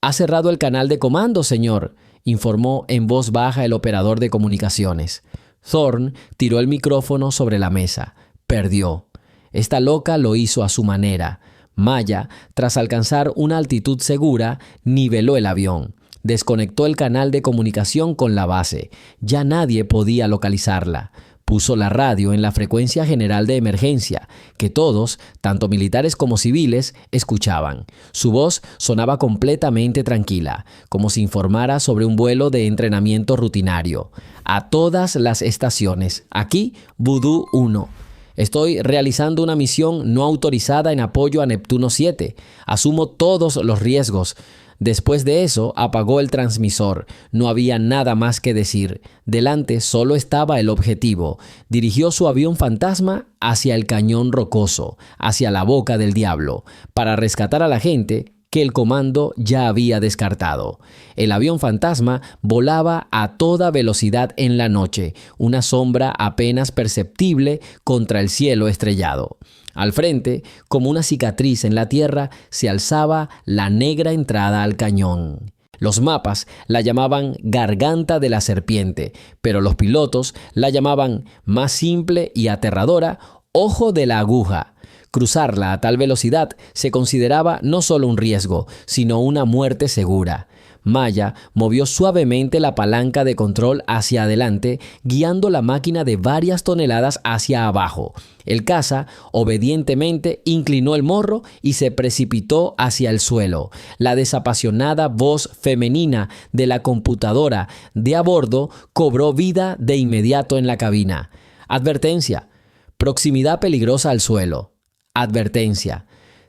«Ha cerrado el canal de comando, señor», informó en voz baja el operador de comunicaciones. Thorne tiró el micrófono sobre la mesa. Perdió. Esta loca lo hizo a su manera. Maya, tras alcanzar una altitud segura, niveló el avión. Desconectó el canal de comunicación con la base. Ya nadie podía localizarla. Puso la radio en la frecuencia general de emergencia, que todos, tanto militares como civiles, escuchaban. Su voz sonaba completamente tranquila, como si informara sobre un vuelo de entrenamiento rutinario. «A todas las estaciones, aquí Voodoo 1. Estoy realizando una misión no autorizada en apoyo a Neptuno 7. Asumo todos los riesgos». Después de eso, apagó el transmisor. No había nada más que decir. Delante solo estaba el objetivo. Dirigió su avión fantasma hacia el cañón rocoso, hacia la boca del diablo, para rescatar a la gente que el comando ya había descartado. El avión fantasma volaba a toda velocidad en la noche, una sombra apenas perceptible contra el cielo estrellado. Al frente, como una cicatriz en la tierra, se alzaba la negra entrada al cañón. Los mapas la llamaban Garganta de la Serpiente, pero los pilotos la llamaban, más simple y aterradora, Ojo de la Aguja. Cruzarla a tal velocidad se consideraba no solo un riesgo, sino una muerte segura. Maya movió suavemente la palanca de control hacia adelante, guiando la máquina de varias toneladas hacia abajo. El caza obedientemente inclinó el morro y se precipitó hacia el suelo. La desapasionada voz femenina de la computadora de a bordo cobró vida de inmediato en la cabina. Advertencia: proximidad peligrosa al suelo. Advertencia: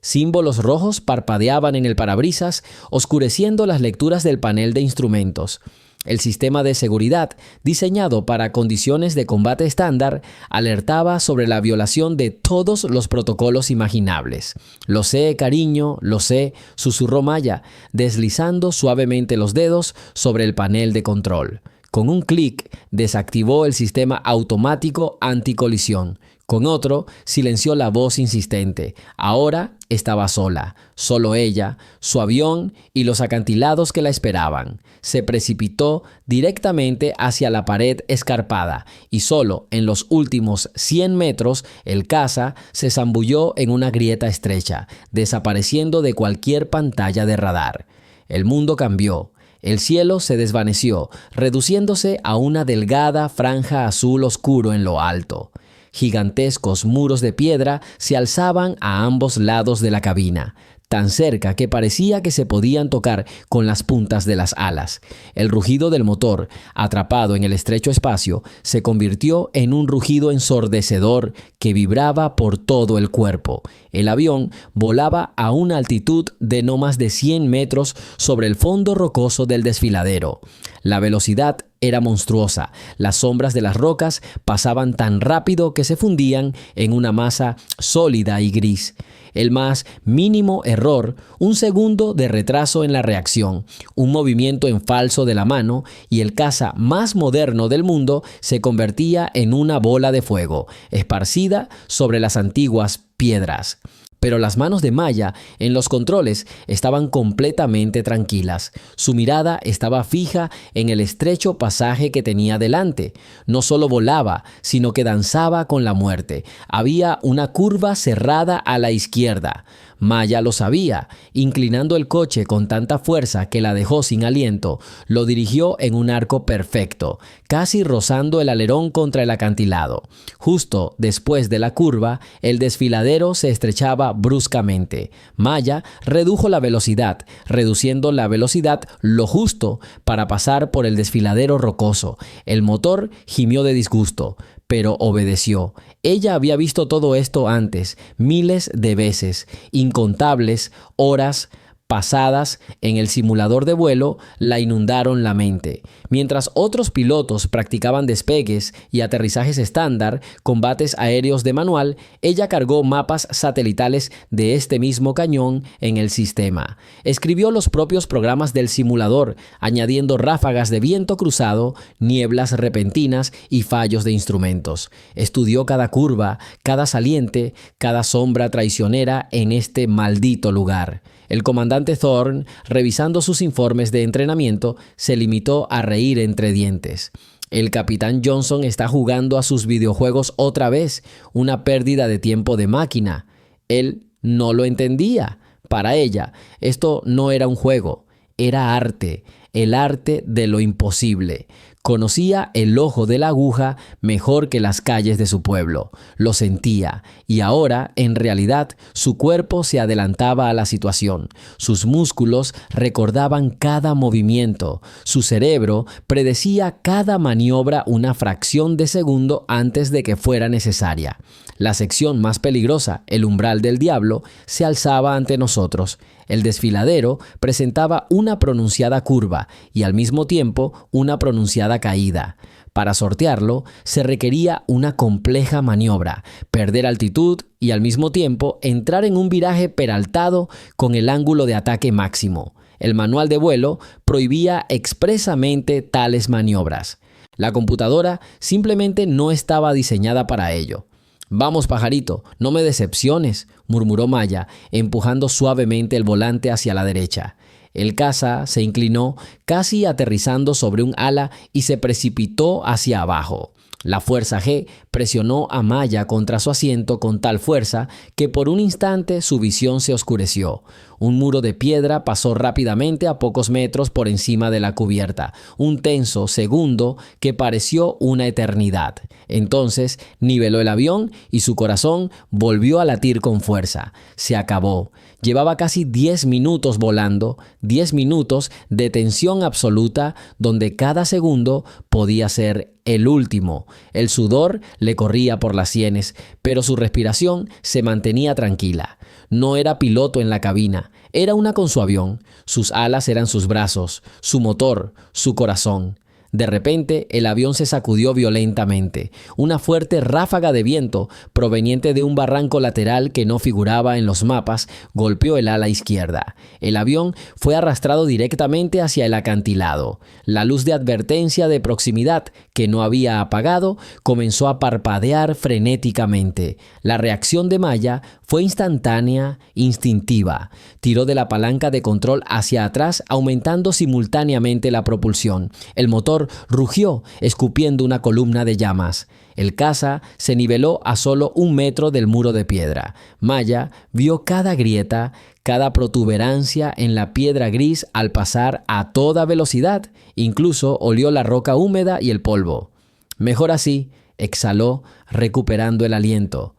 Símbolos rojos parpadeaban en el parabrisas, oscureciendo las lecturas del panel de instrumentos. El sistema de seguridad, diseñado para condiciones de combate estándar, alertaba sobre la violación de todos los protocolos imaginables. «Lo sé, cariño, lo sé», susurró Maya, deslizando suavemente los dedos sobre el panel de control. Con un clic, desactivó el sistema automático anticolisión. Con otro, silenció la voz insistente. Ahora estaba sola, solo ella, su avión y los acantilados que la esperaban. Se precipitó directamente hacia la pared escarpada y solo en los últimos 100 metros el caza se zambulló en una grieta estrecha, desapareciendo de cualquier pantalla de radar. El mundo cambió. El cielo se desvaneció, reduciéndose a una delgada franja azul oscuro en lo alto. Gigantescos muros de piedra se alzaban a ambos lados de la cabina, tan cerca que parecía que se podían tocar con las puntas de las alas. El rugido del motor, atrapado en el estrecho espacio, se convirtió en un rugido ensordecedor que vibraba por todo el cuerpo. El avión volaba a una altitud de no más de 100 metros sobre el fondo rocoso del desfiladero. La velocidad era monstruosa. Las sombras de las rocas pasaban tan rápido que se fundían en una masa sólida y gris. El más mínimo error, un segundo de retraso en la reacción, un movimiento en falso de la mano y el caza más moderno del mundo se convertía en una bola de fuego, esparcida sobre las antiguas piedras. Pero las manos de Maya en los controles estaban completamente tranquilas. Su mirada estaba fija en el estrecho pasaje que tenía delante. No solo volaba, sino que danzaba con la muerte. Había una curva cerrada a la izquierda. Maya lo sabía. Inclinando el coche con tanta fuerza que la dejó sin aliento, lo dirigió en un arco perfecto, casi rozando el alerón contra el acantilado. Justo después de la curva, el desfiladero se estrechaba bruscamente. Maya redujo la velocidad, reduciendo la velocidad lo justo para pasar por el desfiladero rocoso. El motor gimió de disgusto, pero obedeció. Ella había visto todo esto antes, miles de veces, incontables horas pasadas en el simulador de vuelo la inundaron la mente. Mientras otros pilotos practicaban despegues y aterrizajes estándar, combates aéreos de manual, ella cargó mapas satelitales de este mismo cañón en el sistema. Escribió los propios programas del simulador, añadiendo ráfagas de viento cruzado, nieblas repentinas y fallos de instrumentos. Estudió cada curva, cada saliente, cada sombra traicionera en este maldito lugar. El comandante Thorne, revisando sus informes de entrenamiento, se limitó a reír entre dientes. El capitán Johnson está jugando a sus videojuegos otra vez, una pérdida de tiempo de máquina. Él no lo entendía. Para ella, esto no era un juego, era arte, el arte de lo imposible. Conocía el ojo de la aguja mejor que las calles de su pueblo. Lo sentía y ahora, en realidad, su cuerpo se adelantaba a la situación. Sus músculos recordaban cada movimiento. Su cerebro predecía cada maniobra una fracción de segundo antes de que fuera necesaria. La sección más peligrosa, el umbral del diablo, se alzaba ante nosotros. El desfiladero presentaba una pronunciada curva y al mismo tiempo una pronunciada caída. Para sortearlo se requería una compleja maniobra, perder altitud y al mismo tiempo entrar en un viraje peraltado con el ángulo de ataque máximo. El manual de vuelo prohibía expresamente tales maniobras. La computadora simplemente no estaba diseñada para ello. «Vamos, pajarito, no me decepciones», murmuró Maya, empujando suavemente el volante hacia la derecha. El caza se inclinó, casi aterrizando sobre un ala y se precipitó hacia abajo. La fuerza G presionó a Maya contra su asiento con tal fuerza que por un instante su visión se oscureció. Un muro de piedra pasó rápidamente a pocos metros por encima de la cubierta, un tenso segundo que pareció una eternidad. Entonces niveló el avión y su corazón volvió a latir con fuerza. Se acabó. Llevaba casi 10 minutos volando, 10 minutos de tensión absoluta donde cada segundo podía ser el último. El sudor le corría por las sienes, pero su respiración se mantenía tranquila. No era piloto en la cabina, era una con su avión. Sus alas eran sus brazos, su motor, su corazón. De repente, el avión se sacudió violentamente. Una fuerte ráfaga de viento, proveniente de un barranco lateral que no figuraba en los mapas, golpeó el ala izquierda. El avión fue arrastrado directamente hacia el acantilado. La luz de advertencia de proximidad, que no había apagado, comenzó a parpadear frenéticamente. La reacción de Maya fue instantánea, instintiva. Tiró de la palanca de control hacia atrás, aumentando simultáneamente la propulsión. El motor rugió, escupiendo una columna de llamas. El caza se niveló a solo 1 metro del muro de piedra. Maya vio cada grieta, cada protuberancia en la piedra gris al pasar a toda velocidad. Incluso olió la roca húmeda y el polvo. Mejor así, exhaló, recuperando el aliento.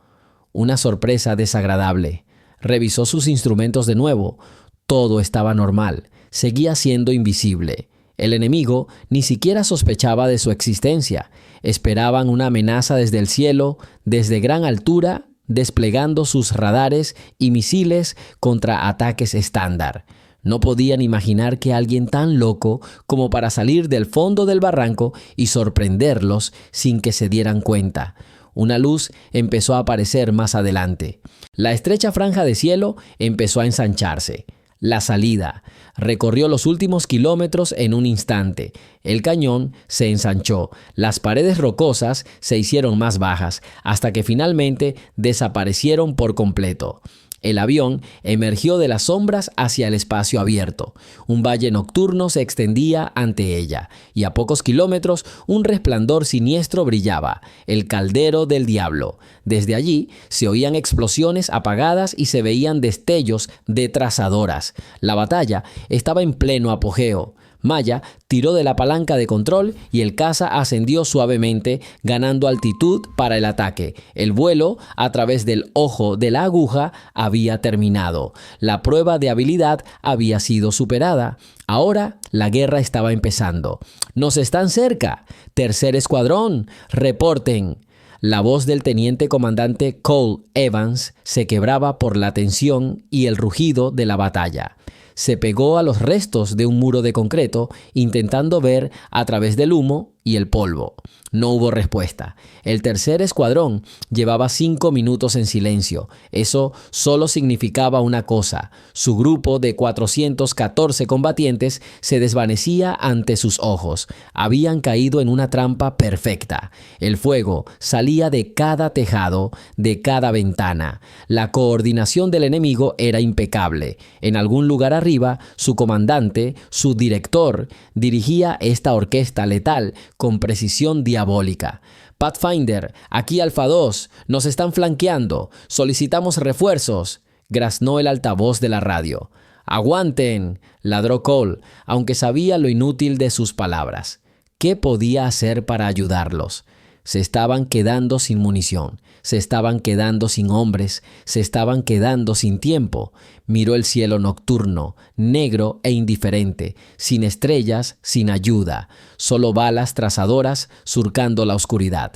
Una sorpresa desagradable. Revisó sus instrumentos de nuevo. Todo estaba normal. Seguía siendo invisible. El enemigo ni siquiera sospechaba de su existencia. Esperaban una amenaza desde el cielo, desde gran altura, desplegando sus radares y misiles contra ataques estándar. No podían imaginar que alguien tan loco como para salir del fondo del barranco y sorprenderlos sin que se dieran cuenta. Una luz empezó a aparecer más adelante. La estrecha franja de cielo empezó a ensancharse. La salida. Recorrió los últimos kilómetros en un instante. El cañón se ensanchó. Las paredes rocosas se hicieron más bajas, hasta que finalmente desaparecieron por completo. El avión emergió de las sombras hacia el espacio abierto. Un valle nocturno se extendía ante ella, y a pocos kilómetros un resplandor siniestro brillaba, el caldero del diablo. Desde allí se oían explosiones apagadas y se veían destellos de trazadoras. La batalla estaba en pleno apogeo. Maya tiró de la palanca de control y el caza ascendió suavemente, ganando altitud para el ataque. El vuelo, a través del ojo de la aguja, había terminado. La prueba de habilidad había sido superada. Ahora la guerra estaba empezando. ¡Nos están cerca! ¡Tercer escuadrón! ¡Reporten! La voz del teniente comandante Cole Evans se quebraba por la tensión y el rugido de la batalla. Se pegó a los restos de un muro de concreto, intentando ver a través del humo y el polvo. No hubo respuesta. El tercer escuadrón llevaba 5 minutos en silencio. Eso solo significaba una cosa. Su grupo de 414 combatientes se desvanecía ante sus ojos. Habían caído en una trampa perfecta. El fuego salía de cada tejado, de cada ventana. La coordinación del enemigo era impecable. En algún lugar arriba, su comandante, su director, dirigía esta orquesta letal con precisión diabólica. Pathfinder, aquí Alfa 2, nos están flanqueando, solicitamos refuerzos, graznó el altavoz de la radio. ¡Aguanten!, ladró Cole, aunque sabía lo inútil de sus palabras. ¿Qué podía hacer para ayudarlos? Se estaban quedando sin munición, se estaban quedando sin hombres, se estaban quedando sin tiempo. Miró el cielo nocturno, negro e indiferente, sin estrellas, sin ayuda, solo balas trazadoras surcando la oscuridad.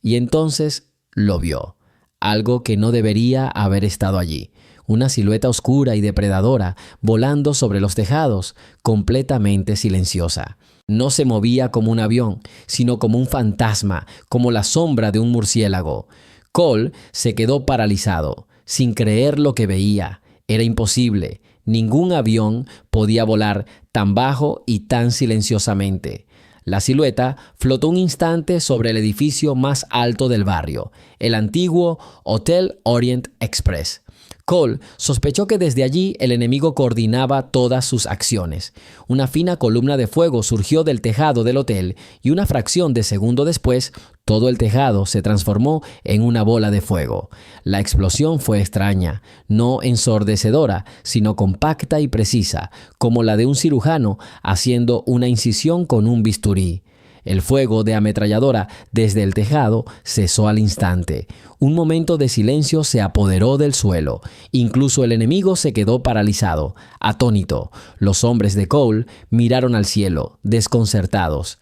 Y entonces lo vio, algo que no debería haber estado allí. Una silueta oscura y depredadora volando sobre los tejados, completamente silenciosa. No se movía como un avión, sino como un fantasma, como la sombra de un murciélago. Cole se quedó paralizado, sin creer lo que veía. Era imposible. Ningún avión podía volar tan bajo y tan silenciosamente. La silueta flotó un instante sobre el edificio más alto del barrio, el antiguo Hotel Orient Express. Cole sospechó que desde allí el enemigo coordinaba todas sus acciones. Una fina columna de fuego surgió del tejado del hotel y una fracción de segundo después, todo el tejado se transformó en una bola de fuego. La explosión fue extraña, no ensordecedora, sino compacta y precisa, como la de un cirujano haciendo una incisión con un bisturí. El fuego de ametralladora desde el tejado cesó al instante. Un momento de silencio se apoderó del suelo. Incluso el enemigo se quedó paralizado, atónito. Los hombres de Cole miraron al cielo, desconcertados.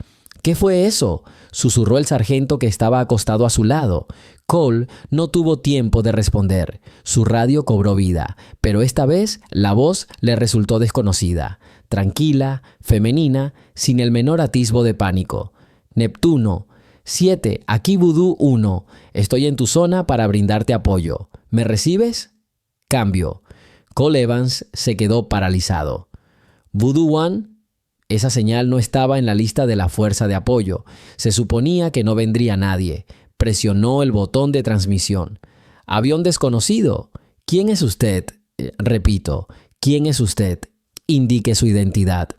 ¿Qué fue eso?, susurró el sargento que estaba acostado a su lado. Cole no tuvo tiempo de responder. Su radio cobró vida, pero esta vez la voz le resultó desconocida, tranquila, femenina, sin el menor atisbo de pánico. Neptuno, 7, aquí Voodoo 1. Estoy en tu zona para brindarte apoyo. ¿Me recibes? Cambio. Cole Evans se quedó paralizado. Voodoo 1. Esa señal no estaba en la lista de la fuerza de apoyo. Se suponía que no vendría nadie. Presionó el botón de transmisión. Avión desconocido. ¿Quién es usted? Repito, ¿quién es usted? Indique su identidad.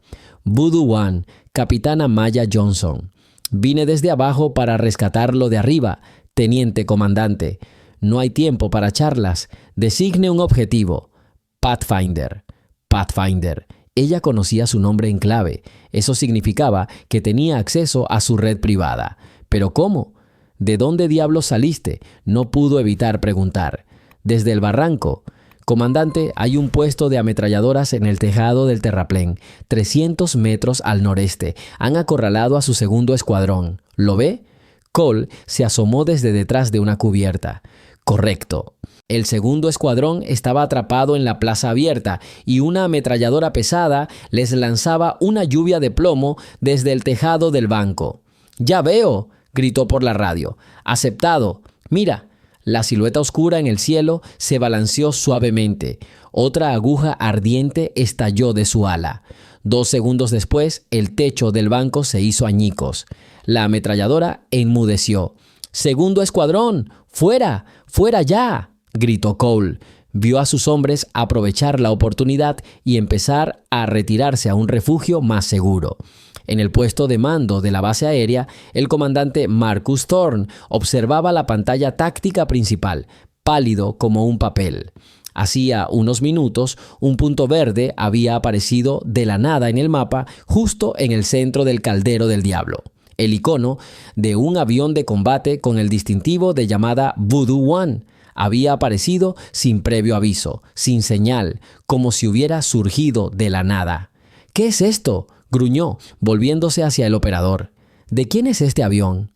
Voodoo 1, Capitana Maya Johnson. Vine desde abajo para rescatarlo de arriba, teniente comandante. No hay tiempo para charlas. Designe un objetivo. Pathfinder. Pathfinder. Ella conocía su nombre en clave. Eso significaba que tenía acceso a su red privada. ¿Pero cómo? ¿De dónde diablos saliste? No pudo evitar preguntar. Desde el barranco. Comandante, hay un puesto de ametralladoras en el tejado del terraplén, 300 metros al noreste. Han acorralado a su segundo escuadrón. ¿Lo ve? Cole se asomó desde detrás de una cubierta. Correcto. El segundo escuadrón estaba atrapado en la plaza abierta y una ametralladora pesada les lanzaba una lluvia de plomo desde el tejado del banco. «¡Ya veo!», gritó por la radio. «Aceptado. Mira». La silueta oscura en el cielo se balanceó suavemente. Otra aguja ardiente estalló de su ala. 2 segundos después, el techo del banco se hizo añicos. La ametralladora enmudeció. «¡Segundo escuadrón! ¡Fuera! ¡Fuera ya!», gritó Cole. Vio a sus hombres aprovechar la oportunidad y empezar a retirarse a un refugio más seguro. En el puesto de mando de la base aérea, el comandante Marcus Thorne observaba la pantalla táctica principal, pálido como un papel. Hacía unos minutos, un punto verde había aparecido de la nada en el mapa, justo en el centro del caldero del diablo. El icono de un avión de combate con el distintivo de llamada Voodoo 1 había aparecido sin previo aviso, sin señal, como si hubiera surgido de la nada. «¿Qué es esto?», gruñó, volviéndose hacia el operador. «¿De quién es este avión?».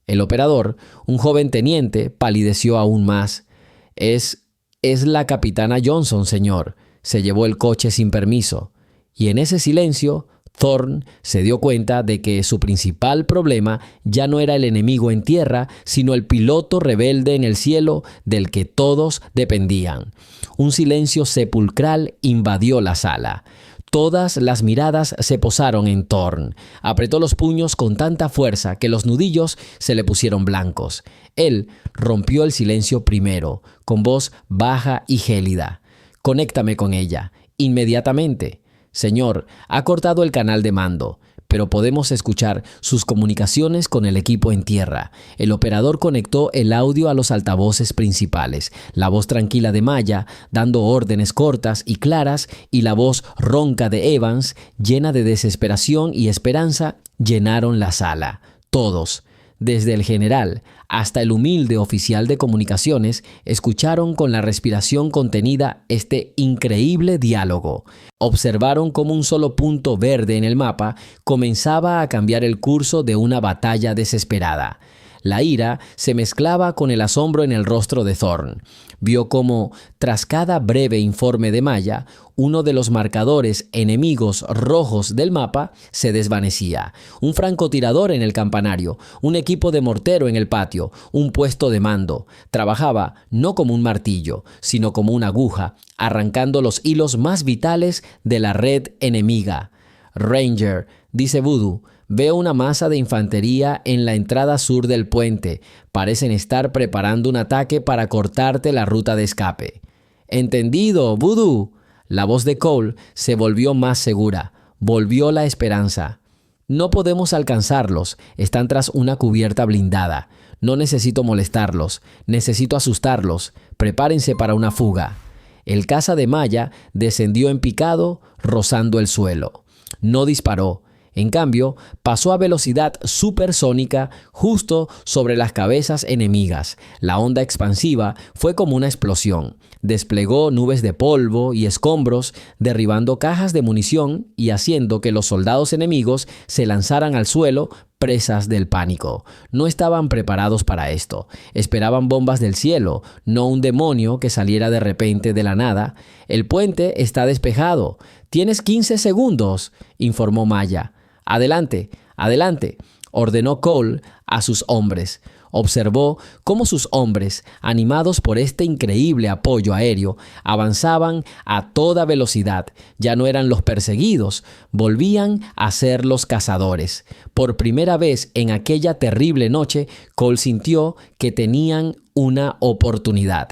El operador, un joven teniente, palideció aún más. Es la capitana Johnson, señor. Se llevó el coche sin permiso». Y en ese silencio, Thorne se dio cuenta de que su principal problema ya no era el enemigo en tierra, sino el piloto rebelde en el cielo del que todos dependían. Un silencio sepulcral invadió la sala. Todas las miradas se posaron en Thorne. Apretó los puños con tanta fuerza que los nudillos se le pusieron blancos. Él rompió el silencio primero, con voz baja y gélida. «Conéctame con ella, inmediatamente». «Señor, ha cortado el canal de mando, pero podemos escuchar sus comunicaciones con el equipo en tierra». El operador conectó el audio a los altavoces principales. La voz tranquila de Maya, dando órdenes cortas y claras, y la voz ronca de Evans, llena de desesperación y esperanza, llenaron la sala. Todos, desde el general hasta el humilde oficial de comunicaciones, escucharon con la respiración contenida este increíble diálogo. Observaron cómo un solo punto verde en el mapa comenzaba a cambiar el curso de una batalla desesperada. La ira se mezclaba con el asombro en el rostro de Thorne. Vio cómo, tras cada breve informe de Maya, uno de los marcadores enemigos rojos del mapa se desvanecía. Un francotirador en el campanario, un equipo de mortero en el patio, un puesto de mando. Trabajaba no como un martillo, sino como una aguja, arrancando los hilos más vitales de la red enemiga. «Ranger», dice Voodoo, «veo una masa de infantería en la entrada sur del puente. Parecen estar preparando un ataque para cortarte la ruta de escape». «Entendido, Voodoo». La voz de Cole se volvió más segura. Volvió la esperanza. «No podemos alcanzarlos. Están tras una cubierta blindada. No necesito molestarlos. Necesito asustarlos. Prepárense para una fuga». El caza de Maya descendió en picado, rozando el suelo. No disparó. En cambio, pasó a velocidad supersónica justo sobre las cabezas enemigas. La onda expansiva fue como una explosión. Desplegó nubes de polvo y escombros, derribando cajas de munición y haciendo que los soldados enemigos se lanzaran al suelo presas del pánico. No estaban preparados para esto. Esperaban bombas del cielo, no un demonio que saliera de repente de la nada. El puente está despejado. Tienes 15 segundos, informó Maya. Adelante, adelante, ordenó Cole a sus hombres. Observó cómo sus hombres, animados por este increíble apoyo aéreo, avanzaban a toda velocidad. Ya no eran los perseguidos, volvían a ser los cazadores. Por primera vez en aquella terrible noche, Cole sintió que tenían una oportunidad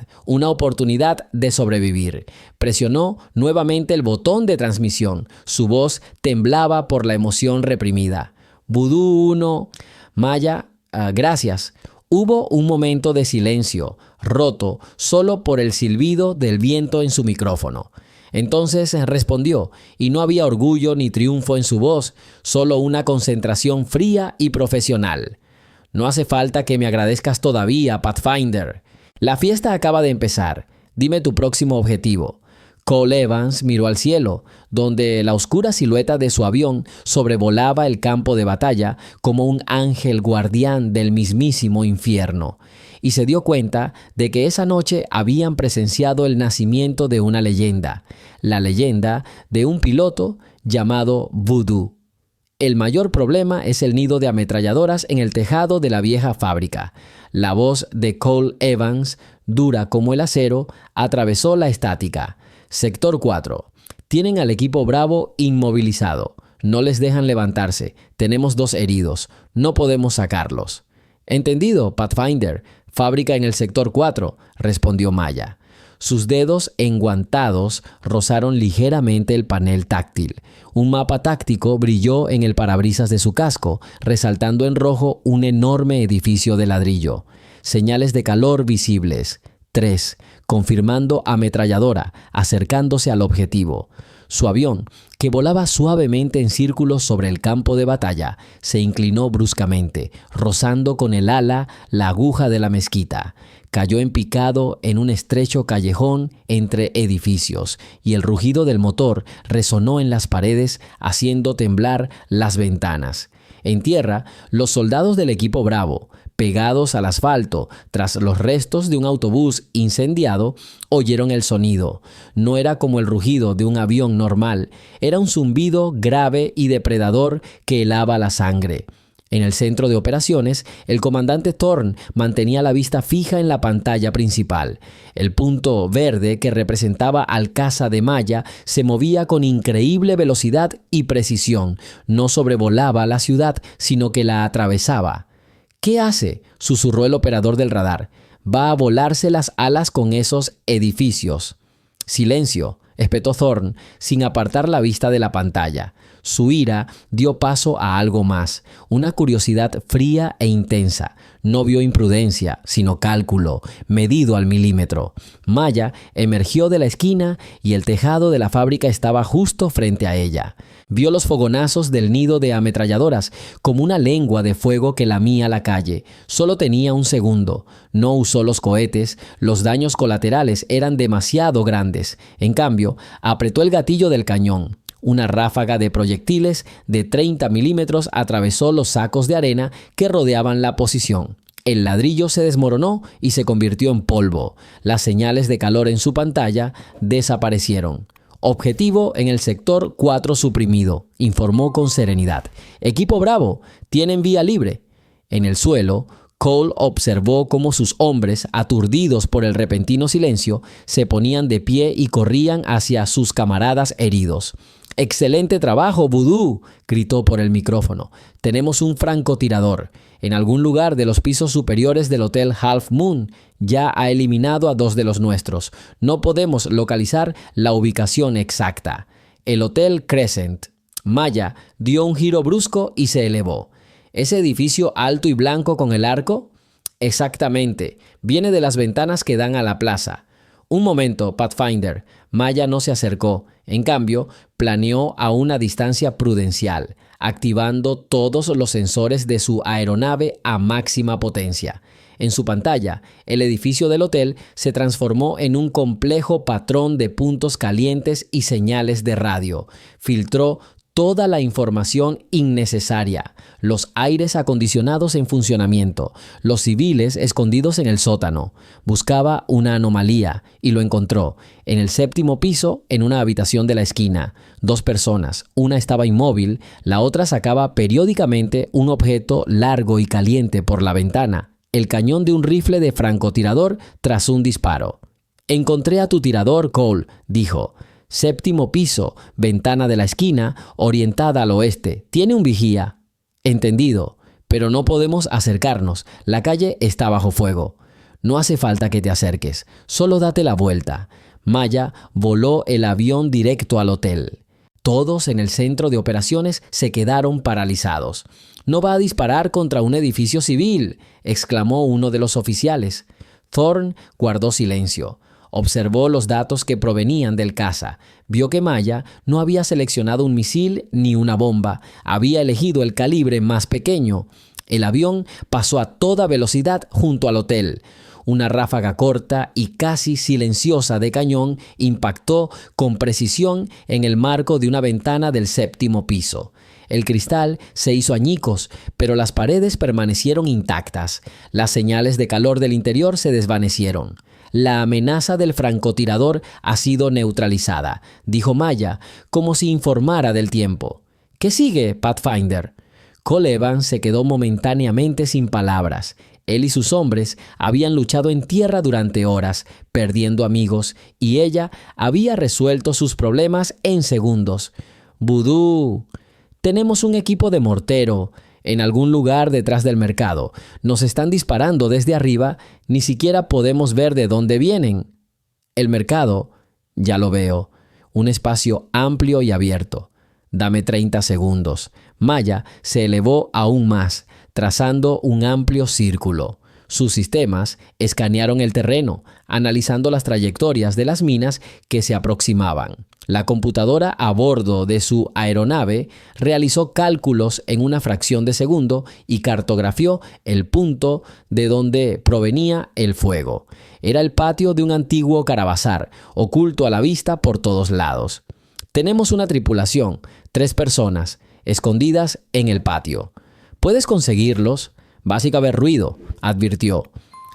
de sobrevivir. Presionó nuevamente el botón de transmisión. Su voz temblaba por la emoción reprimida. Vudú 1, Maya, gracias. Hubo un momento de silencio, roto solo por el silbido del viento en su micrófono. Entonces respondió, y no había orgullo ni triunfo en su voz, solo una concentración fría y profesional. No hace falta que me agradezcas todavía, Pathfinder. La fiesta acaba de empezar. Dime tu próximo objetivo. Cole Evans miró al cielo, donde la oscura silueta de su avión sobrevolaba el campo de batalla como un ángel guardián del mismísimo infierno, y se dio cuenta de que esa noche habían presenciado el nacimiento de una leyenda, la leyenda de un piloto llamado Voodoo. El mayor problema es el nido de ametralladoras en el tejado de la vieja fábrica. La voz de Cole Evans, dura como el acero, atravesó la estática. Sector 4. Tienen al equipo Bravo inmovilizado. No les dejan levantarse. Tenemos 2 heridos. No podemos sacarlos. Entendido, Pathfinder. Fábrica en el sector 4, respondió Maya. Sus dedos enguantados rozaron ligeramente el panel táctil. Un mapa táctico brilló en el parabrisas de su casco, resaltando en rojo un enorme edificio de ladrillo. Señales de calor visibles. 3. Confirmando ametralladora, acercándose al objetivo. Su avión, que volaba suavemente en círculos sobre el campo de batalla, se inclinó bruscamente, rozando con el ala la aguja de la mezquita. Cayó en picado en un estrecho callejón entre edificios, y el rugido del motor resonó en las paredes, haciendo temblar las ventanas. En tierra, los soldados del equipo Bravo, pegados al asfalto tras los restos de un autobús incendiado, oyeron el sonido. No era como el rugido de un avión normal, era un zumbido grave y depredador que helaba la sangre. En el centro de operaciones, el comandante Thorne mantenía la vista fija en la pantalla principal. El punto verde que representaba al caza de Maya se movía con increíble velocidad y precisión. No sobrevolaba la ciudad, sino que la atravesaba. ¿Qué hace?, susurró el operador del radar. Va a volarse las alas con esos edificios. Silencio, espetó Thorne, sin apartar la vista de la pantalla. Su ira dio paso a algo más, una curiosidad fría e intensa. No vio imprudencia, sino cálculo, medido al milímetro. Maya emergió de la esquina y el tejado de la fábrica estaba justo frente a ella. Vio los fogonazos del nido de ametralladoras como una lengua de fuego que lamía la calle. Solo tenía un segundo. No usó los cohetes, los daños colaterales eran demasiado grandes. En cambio, apretó el gatillo del cañón. Una ráfaga de proyectiles de 30 milímetros atravesó los sacos de arena que rodeaban la posición. El ladrillo se desmoronó y se convirtió en polvo. Las señales de calor en su pantalla desaparecieron. Objetivo en el sector 4 suprimido, informó con serenidad. Equipo Bravo, tienen vía libre. En el suelo, Cole observó cómo sus hombres, aturdidos por el repentino silencio, se ponían de pie y corrían hacia sus camaradas heridos. «¡Excelente trabajo, Voodoo!», gritó por el micrófono. «Tenemos un francotirador. En algún lugar de los pisos superiores del Hotel Half Moon ya ha eliminado a 2 de los nuestros. No podemos localizar la ubicación exacta. El Hotel Crescent». Maya dio un giro brusco y se elevó. ¿Ese edificio alto y blanco con el arco? Exactamente. Viene de las ventanas que dan a la plaza. Un momento, Pathfinder. Maya no se acercó. En cambio, planeó a una distancia prudencial, activando todos los sensores de su aeronave a máxima potencia. En su pantalla, el edificio del hotel se transformó en un complejo patrón de puntos calientes y señales de radio. Filtró toda la información innecesaria, los aires acondicionados en funcionamiento, los civiles escondidos en el sótano. Buscaba una anomalía y lo encontró. En el 7º piso, en una habitación de la esquina, 2 personas. Una estaba inmóvil, la otra sacaba periódicamente un objeto largo y caliente por la ventana, el cañón de un rifle de francotirador tras un disparo. «Encontré a tu tirador, Cole», dijo. 7º piso, ventana de la esquina, orientada al oeste. ¿Tiene un vigía? Entendido, pero no podemos acercarnos. La calle está bajo fuego. No hace falta que te acerques, solo date la vuelta. Maya voló el avión directo al hotel. Todos en el centro de operaciones se quedaron paralizados. «No va a disparar contra un edificio civil», exclamó uno de los oficiales. Thorne guardó silencio. Observó los datos que provenían del caza. Vio que Maya no había seleccionado un misil ni una bomba. Había elegido el calibre más pequeño. El avión pasó a toda velocidad junto al hotel. Una ráfaga corta y casi silenciosa de cañón impactó con precisión en el marco de una ventana del 7º piso. El cristal se hizo añicos, pero las paredes permanecieron intactas. Las señales de calor del interior se desvanecieron. «La amenaza del francotirador ha sido neutralizada», dijo Maya, como si informara del tiempo. «¿Qué sigue, Pathfinder?» Cole Evans se quedó momentáneamente sin palabras. Él y sus hombres habían luchado en tierra durante horas, perdiendo amigos, y ella había resuelto sus problemas en segundos. «Vudú, tenemos un equipo de mortero en algún lugar detrás del mercado. Nos están disparando desde arriba, ni siquiera podemos ver de dónde vienen». «El mercado, ya lo veo, un espacio amplio y abierto. Dame 30 segundos». Maya se elevó aún más, trazando un amplio círculo. Sus sistemas escanearon el terreno, analizando las trayectorias de las minas que se aproximaban. La computadora a bordo de su aeronave realizó cálculos en una fracción de segundo y cartografió el punto de donde provenía el fuego. Era el patio de un antiguo caravasar, oculto a la vista por todos lados. «Tenemos una tripulación, 3 personas, escondidas en el patio. ¿Puedes conseguirlos? Vas a haber ruido», advirtió.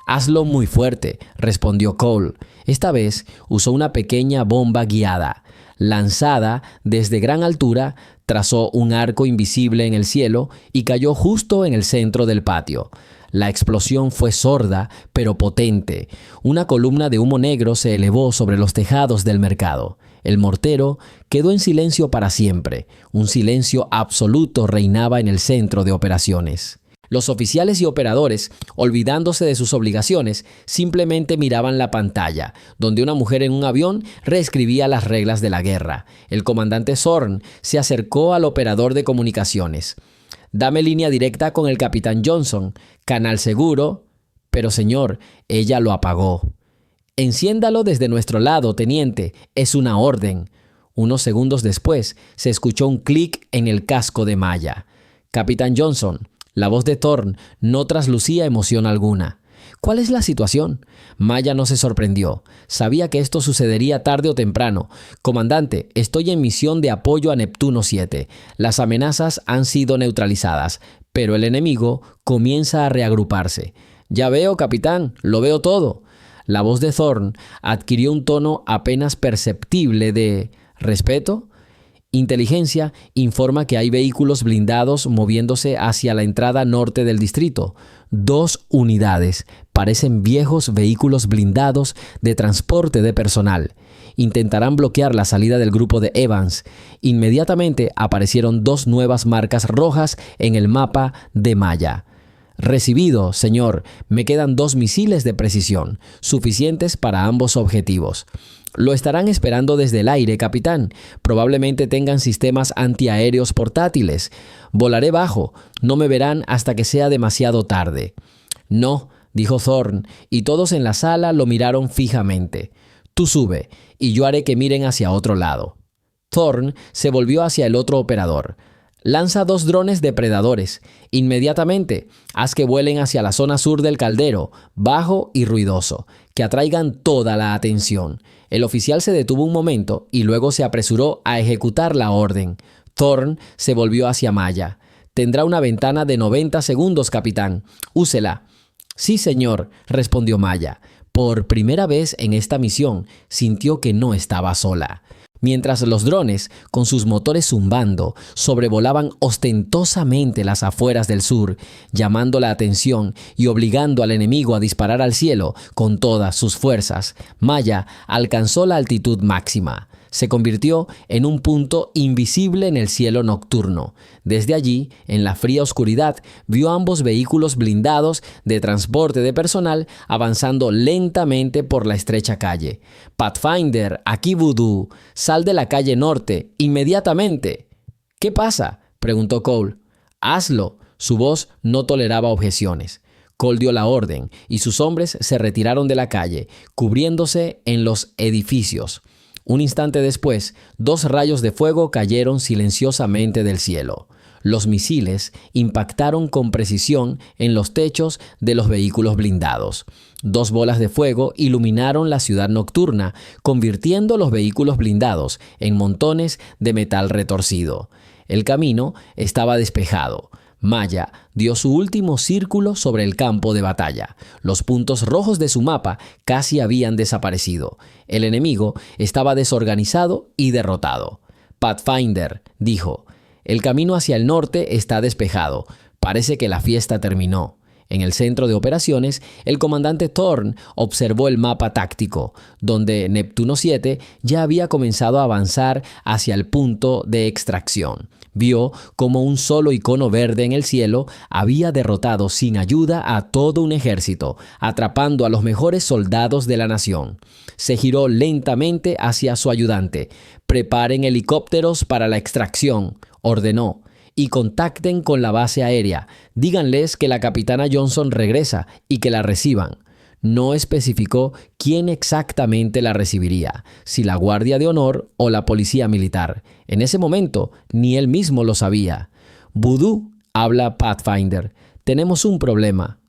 «Hazlo muy fuerte», respondió Cole. Esta vez usó una pequeña bomba guiada. Lanzada desde gran altura, trazó un arco invisible en el cielo y cayó justo en el centro del patio. La explosión fue sorda, pero potente. Una columna de humo negro se elevó sobre los tejados del mercado. El mortero quedó en silencio para siempre. Un silencio absoluto reinaba en el centro de operaciones. Los oficiales y operadores, olvidándose de sus obligaciones, simplemente miraban la pantalla, donde una mujer en un avión reescribía las reglas de la guerra. El comandante Thorne se acercó al operador de comunicaciones. «Dame línea directa con el capitán Johnson. Canal seguro». «Pero señor, ella lo apagó». «Enciéndalo desde nuestro lado, teniente. Es una orden». Unos segundos después, se escuchó un clic en el casco de Maya. «Capitán Johnson». La voz de Thorne no traslucía emoción alguna. «¿Cuál es la situación?» Maya no se sorprendió. Sabía que esto sucedería tarde o temprano. «Comandante, estoy en misión de apoyo a Neptuno 7. Las amenazas han sido neutralizadas, pero el enemigo comienza a reagruparse». «Ya veo, capitán, lo veo todo». La voz de Thorne adquirió un tono apenas perceptible de respeto. «Inteligencia informa que hay vehículos blindados moviéndose hacia la entrada norte del distrito. 2 unidades. Parecen viejos vehículos blindados de transporte de personal. Intentarán bloquear la salida del grupo de Evans». Inmediatamente aparecieron 2 nuevas marcas rojas en el mapa de Maya. «Recibido, señor. Me quedan 2 misiles de precisión, suficientes para ambos objetivos». «Lo estarán esperando desde el aire, capitán. Probablemente tengan sistemas antiaéreos portátiles. Volaré bajo. No me verán hasta que sea demasiado tarde». «No», dijo Thorne, y todos en la sala lo miraron fijamente. «Tú sube, y yo haré que miren hacia otro lado». Thorne se volvió hacia el otro operador. «Lanza 2 drones depredadores. Inmediatamente, haz que vuelen hacia la zona sur del caldero, bajo y ruidoso, que atraigan toda la atención». El oficial se detuvo un momento y luego se apresuró a ejecutar la orden. Thorne se volvió hacia Maya. «Tendrá una ventana de 90 segundos, capitán. Úsela». «Sí, señor», respondió Maya. Por primera vez en esta misión, sintió que no estaba sola. Mientras los drones, con sus motores zumbando, sobrevolaban ostentosamente las afueras del sur, llamando la atención y obligando al enemigo a disparar al cielo con todas sus fuerzas, Maya alcanzó la altitud máxima. Se convirtió en un punto invisible en el cielo nocturno. Desde allí, en la fría oscuridad, vio ambos vehículos blindados de transporte de personal avanzando lentamente por la estrecha calle. «Pathfinder, aquí Voodoo. Sal de la calle norte, inmediatamente». «¿Qué pasa?», preguntó Cole. «Hazlo». Su voz no toleraba objeciones. Cole dio la orden y sus hombres se retiraron de la calle, cubriéndose en los edificios. Un instante después, 2 rayos de fuego cayeron silenciosamente del cielo. Los misiles impactaron con precisión en los techos de los vehículos blindados. 2 bolas de fuego iluminaron la ciudad nocturna, convirtiendo los vehículos blindados en montones de metal retorcido. El camino estaba despejado. Maya dio su último círculo sobre el campo de batalla. Los puntos rojos de su mapa casi habían desaparecido. El enemigo estaba desorganizado y derrotado. «Pathfinder», dijo, «el camino hacia el norte está despejado. Parece que la fiesta terminó». En el centro de operaciones, el comandante Thorne observó el mapa táctico, donde Neptuno 7 ya había comenzado a avanzar hacia el punto de extracción. Vio cómo un solo icono verde en el cielo había derrotado sin ayuda a todo un ejército, atrapando a los mejores soldados de la nación. Se giró lentamente hacia su ayudante. «Preparen helicópteros para la extracción», ordenó. «Y contacten con la base aérea. Díganles que la capitana Johnson regresa y que la reciban». No especificó quién exactamente la recibiría, si la Guardia de Honor o la Policía Militar. En ese momento, ni él mismo lo sabía. «Voodoo», habla Pathfinder. «Tenemos un problema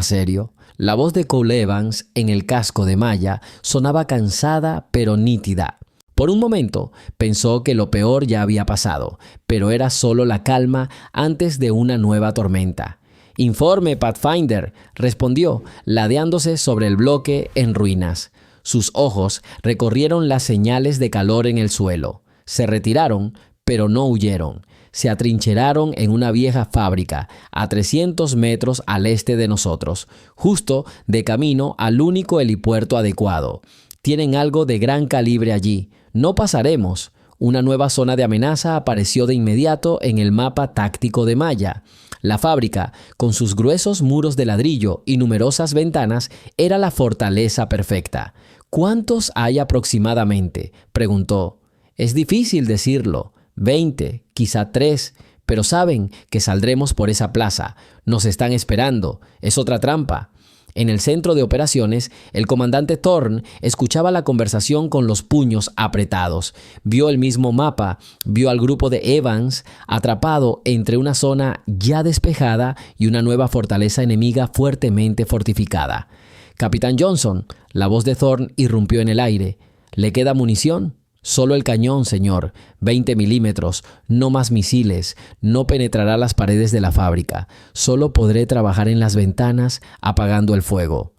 serio». La voz de Cole Evans en el casco de Maya sonaba cansada pero nítida. Por un momento pensó que lo peor ya había pasado, pero era solo la calma antes de una nueva tormenta. «Informe, Pathfinder», respondió, ladeándose sobre el bloque en ruinas. Sus ojos recorrieron las señales de calor en el suelo. Se retiraron, pero no huyeron. Se atrincheraron en una vieja fábrica, a 300 metros al este de nosotros, justo de camino al único helipuerto adecuado. Tienen algo de gran calibre allí. No pasaremos. Una nueva zona de amenaza apareció de inmediato en el mapa táctico de Maya. La fábrica, con sus gruesos muros de ladrillo y numerosas ventanas, era la fortaleza perfecta. «¿Cuántos hay aproximadamente?», preguntó. «Es difícil decirlo. 20, quizá 3, pero saben que saldremos por esa plaza. Nos están esperando. Es otra trampa». En el centro de operaciones, el comandante Thorne escuchaba la conversación con los puños apretados. Vio el mismo mapa, vio al grupo de Evans atrapado entre una zona ya despejada y una nueva fortaleza enemiga fuertemente fortificada. «Capitán Johnson», la voz de Thorne irrumpió en el aire. «¿Le queda munición?» «Solo el cañón, señor. 20 milímetros. No más misiles. No penetrará las paredes de la fábrica. Solo podré trabajar en las ventanas apagando el fuego».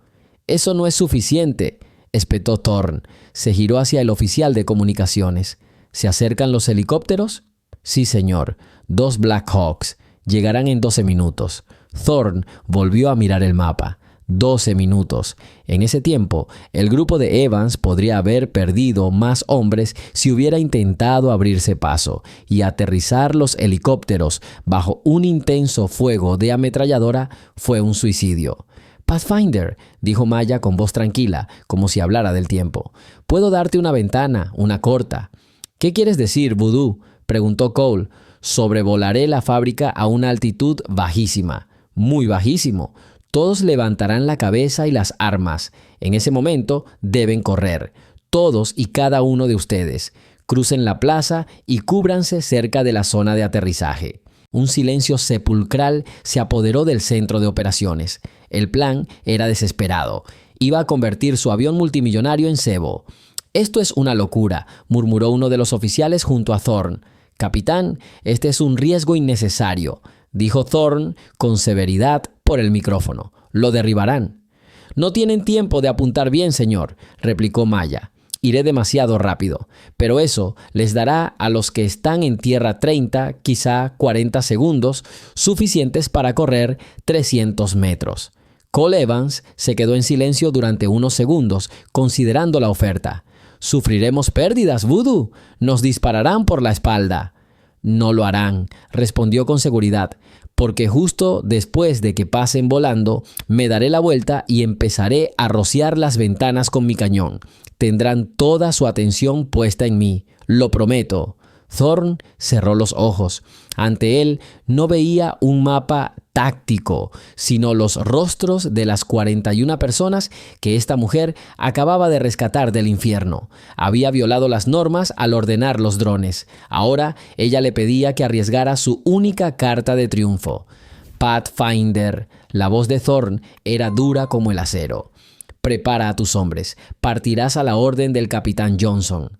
«Eso no es suficiente», espetó Thorne. Se giró hacia el oficial de comunicaciones. «¿Se acercan los helicópteros?» «Sí, señor. 2 Black Hawks. Llegarán en 12 minutos». Thorne volvió a mirar el mapa. 12 minutos. En ese tiempo, el grupo de Evans podría haber perdido más hombres si hubiera intentado abrirse paso, y aterrizar los helicópteros bajo un intenso fuego de ametralladora fue un suicidio. «Pathfinder», dijo Maya con voz tranquila, como si hablara del tiempo. «Puedo darte una ventana, una corta». «¿Qué quieres decir, Voodoo?», preguntó Cole. «Sobrevolaré la fábrica a una altitud bajísima». «Muy bajísimo». Todos levantarán la cabeza y las armas. En ese momento deben correr. Todos y cada uno de ustedes. Crucen la plaza y cúbranse cerca de la zona de aterrizaje. Un silencio sepulcral se apoderó del centro de operaciones. El plan era desesperado. Iba a convertir su avión multimillonario en cebo. «Esto es una locura», murmuró uno de los oficiales junto a Thorne. Capitán, este es un riesgo innecesario, dijo Thorne con severidad por el micrófono. Lo derribarán. No tienen tiempo de apuntar bien, señor, replicó Maya. Iré demasiado rápido, pero eso les dará a los que están en tierra 30, quizá 40 segundos, suficientes para correr 300 metros. Cole Evans se quedó en silencio durante unos segundos, considerando la oferta. «Sufriremos pérdidas, Voodoo. Nos dispararán por la espalda». «No lo harán», respondió con seguridad, «porque justo después de que pasen volando, me daré la vuelta y empezaré a rociar las ventanas con mi cañón. Tendrán toda su atención puesta en mí, lo prometo». Thorne cerró los ojos. Ante él no veía un mapa táctico, sino los rostros de las 41 personas que esta mujer acababa de rescatar del infierno. Había violado las normas al ordenar los drones. Ahora ella le pedía que arriesgara su única carta de triunfo. Pathfinder. La voz de Thorne era dura como el acero. «Prepara a tus hombres. Partirás a la orden del capitán Johnson».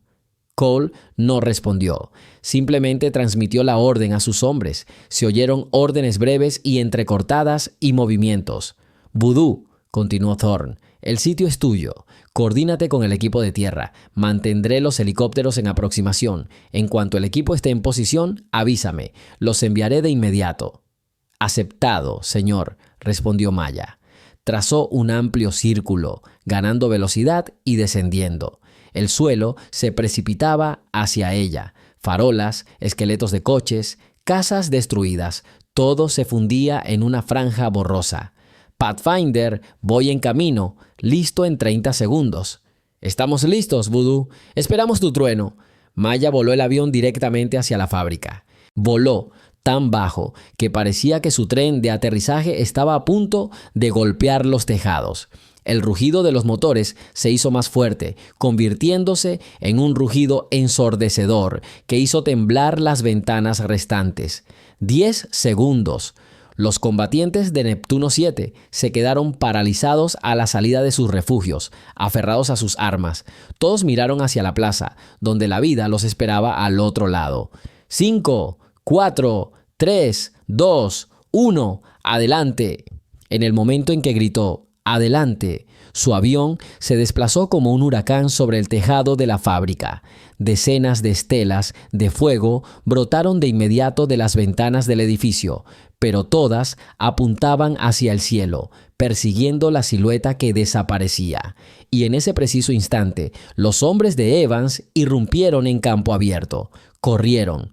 Cole no respondió. Simplemente transmitió la orden a sus hombres. Se oyeron órdenes breves y entrecortadas y movimientos. «Voodoo», continuó Thorne, «el sitio es tuyo. Coordínate con el equipo de tierra. Mantendré los helicópteros en aproximación. En cuanto el equipo esté en posición, avísame. Los enviaré de inmediato». «Aceptado, señor», respondió Maya. Trazó un amplio círculo, ganando velocidad y descendiendo. El suelo se precipitaba hacia ella. Farolas, esqueletos de coches, casas destruidas. Todo se fundía en una franja borrosa. «Pathfinder, voy en camino. Listo en 30 segundos». «Estamos listos, Voodoo. Esperamos tu trueno». Maya voló el avión directamente hacia la fábrica. Voló tan bajo que parecía que su tren de aterrizaje estaba a punto de golpear los tejados. El rugido de los motores se hizo más fuerte, convirtiéndose en un rugido ensordecedor que hizo temblar las ventanas restantes. 10 segundos. Los combatientes de Neptuno 7 se quedaron paralizados a la salida de sus refugios, aferrados a sus armas. Todos miraron hacia la plaza, donde la vida los esperaba al otro lado. 5, 4, 3, 2, 1, adelante. En el momento en que gritó «adelante», su avión se desplazó como un huracán sobre el tejado de la fábrica. Decenas de estelas de fuego brotaron de inmediato de las ventanas del edificio, pero todas apuntaban hacia el cielo, persiguiendo la silueta que desaparecía. Y en ese preciso instante, los hombres de Evans irrumpieron en campo abierto. Corrieron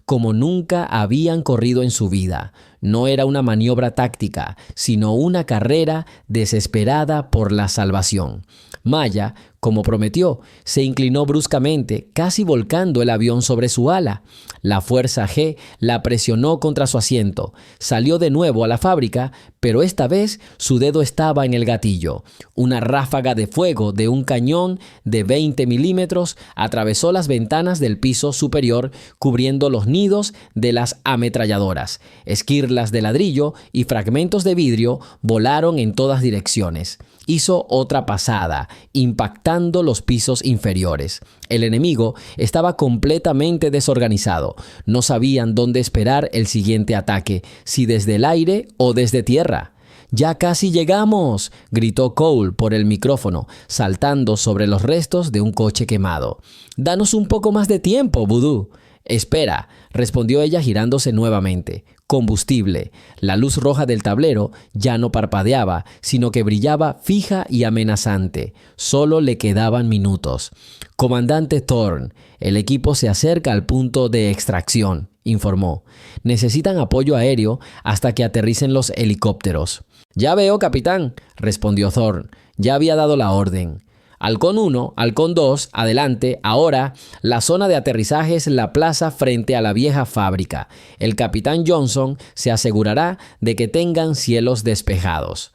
como nunca habían corrido en su vida. No era una maniobra táctica, sino una carrera desesperada por la salvación. Maya, como prometió, se inclinó bruscamente, casi volcando el avión sobre su ala. La fuerza G la presionó contra su asiento. Salió de nuevo a la fábrica, pero esta vez su dedo estaba en el gatillo. Una ráfaga de fuego de un cañón de 20 milímetros atravesó las ventanas del piso superior, cubriendo los nidos de las ametralladoras. Esquirlas de ladrillo y fragmentos de vidrio volaron en todas direcciones. Hizo otra pasada, impactando los pisos inferiores. El enemigo estaba completamente desorganizado. No sabían dónde esperar el siguiente ataque, si desde el aire o desde tierra. «¡Ya casi llegamos!», gritó Cole por el micrófono, saltando sobre los restos de un coche quemado. «Danos un poco más de tiempo, Voodoo». «Espera», respondió ella girándose nuevamente. Combustible. La luz roja del tablero ya no parpadeaba, sino que brillaba fija y amenazante. Solo le quedaban minutos. «Comandante Thorne, el equipo se acerca al punto de extracción», informó. «Necesitan apoyo aéreo hasta que aterricen los helicópteros». «Ya veo, capitán», respondió Thorne. «Ya había dado la orden». «Halcón 1, Halcón 2, adelante. Ahora, la zona de aterrizaje es la plaza frente a la vieja fábrica. El capitán Johnson se asegurará de que tengan cielos despejados».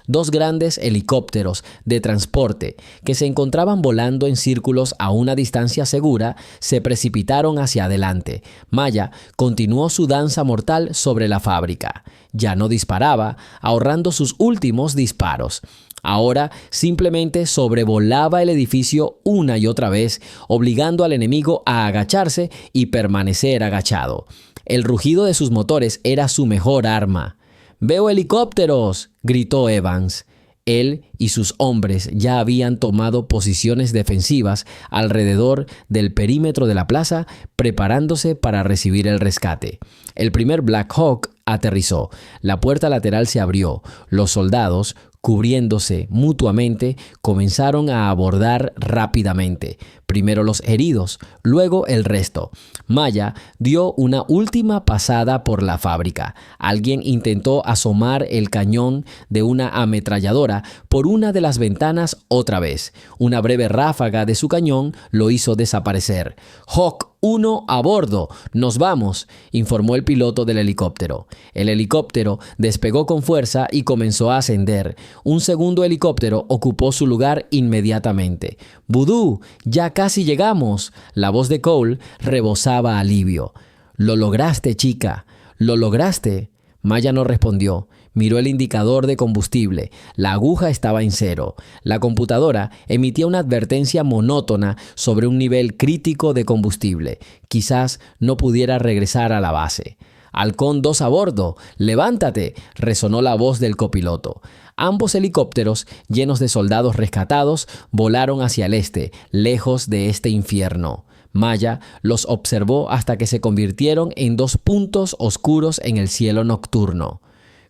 2 grandes helicópteros de transporte que se encontraban volando en círculos a una distancia segura se precipitaron hacia adelante. Maya continuó su danza mortal sobre la fábrica. Ya no disparaba, ahorrando sus últimos disparos. Ahora simplemente sobrevolaba el edificio una y otra vez, obligando al enemigo a agacharse y permanecer agachado. El rugido de sus motores era su mejor arma. «¡Veo helicópteros!», gritó Evans. Él y sus hombres ya habían tomado posiciones defensivas alrededor del perímetro de la plaza, preparándose para recibir el rescate. El primer Black Hawk aterrizó. La puerta lateral se abrió. Los soldados, cubriéndose mutuamente, comenzaron a abordar rápidamente. Primero los heridos, luego el resto. Maya dio una última pasada por la fábrica. Alguien intentó asomar el cañón de una ametralladora por una de las ventanas otra vez. Una breve ráfaga de su cañón lo hizo desaparecer. «Hawk 1 a bordo, nos vamos», informó el piloto del helicóptero. El helicóptero despegó con fuerza y comenzó a ascender. Un segundo helicóptero ocupó su lugar inmediatamente. «Voodoo, ya casi llegamos». La voz de Cole rebosaba alivio. «Lo lograste, chica, lo lograste». Maya no respondió. Miró el indicador de combustible. La aguja estaba en 0. La computadora emitía una advertencia monótona sobre un nivel crítico de combustible. Quizás no pudiera regresar a la base. «Halcón 2 a bordo, levántate», resonó la voz del copiloto. Ambos helicópteros, llenos de soldados rescatados, volaron hacia el este, lejos de este infierno. Maya los observó hasta que se convirtieron en 2 puntos oscuros en el cielo nocturno.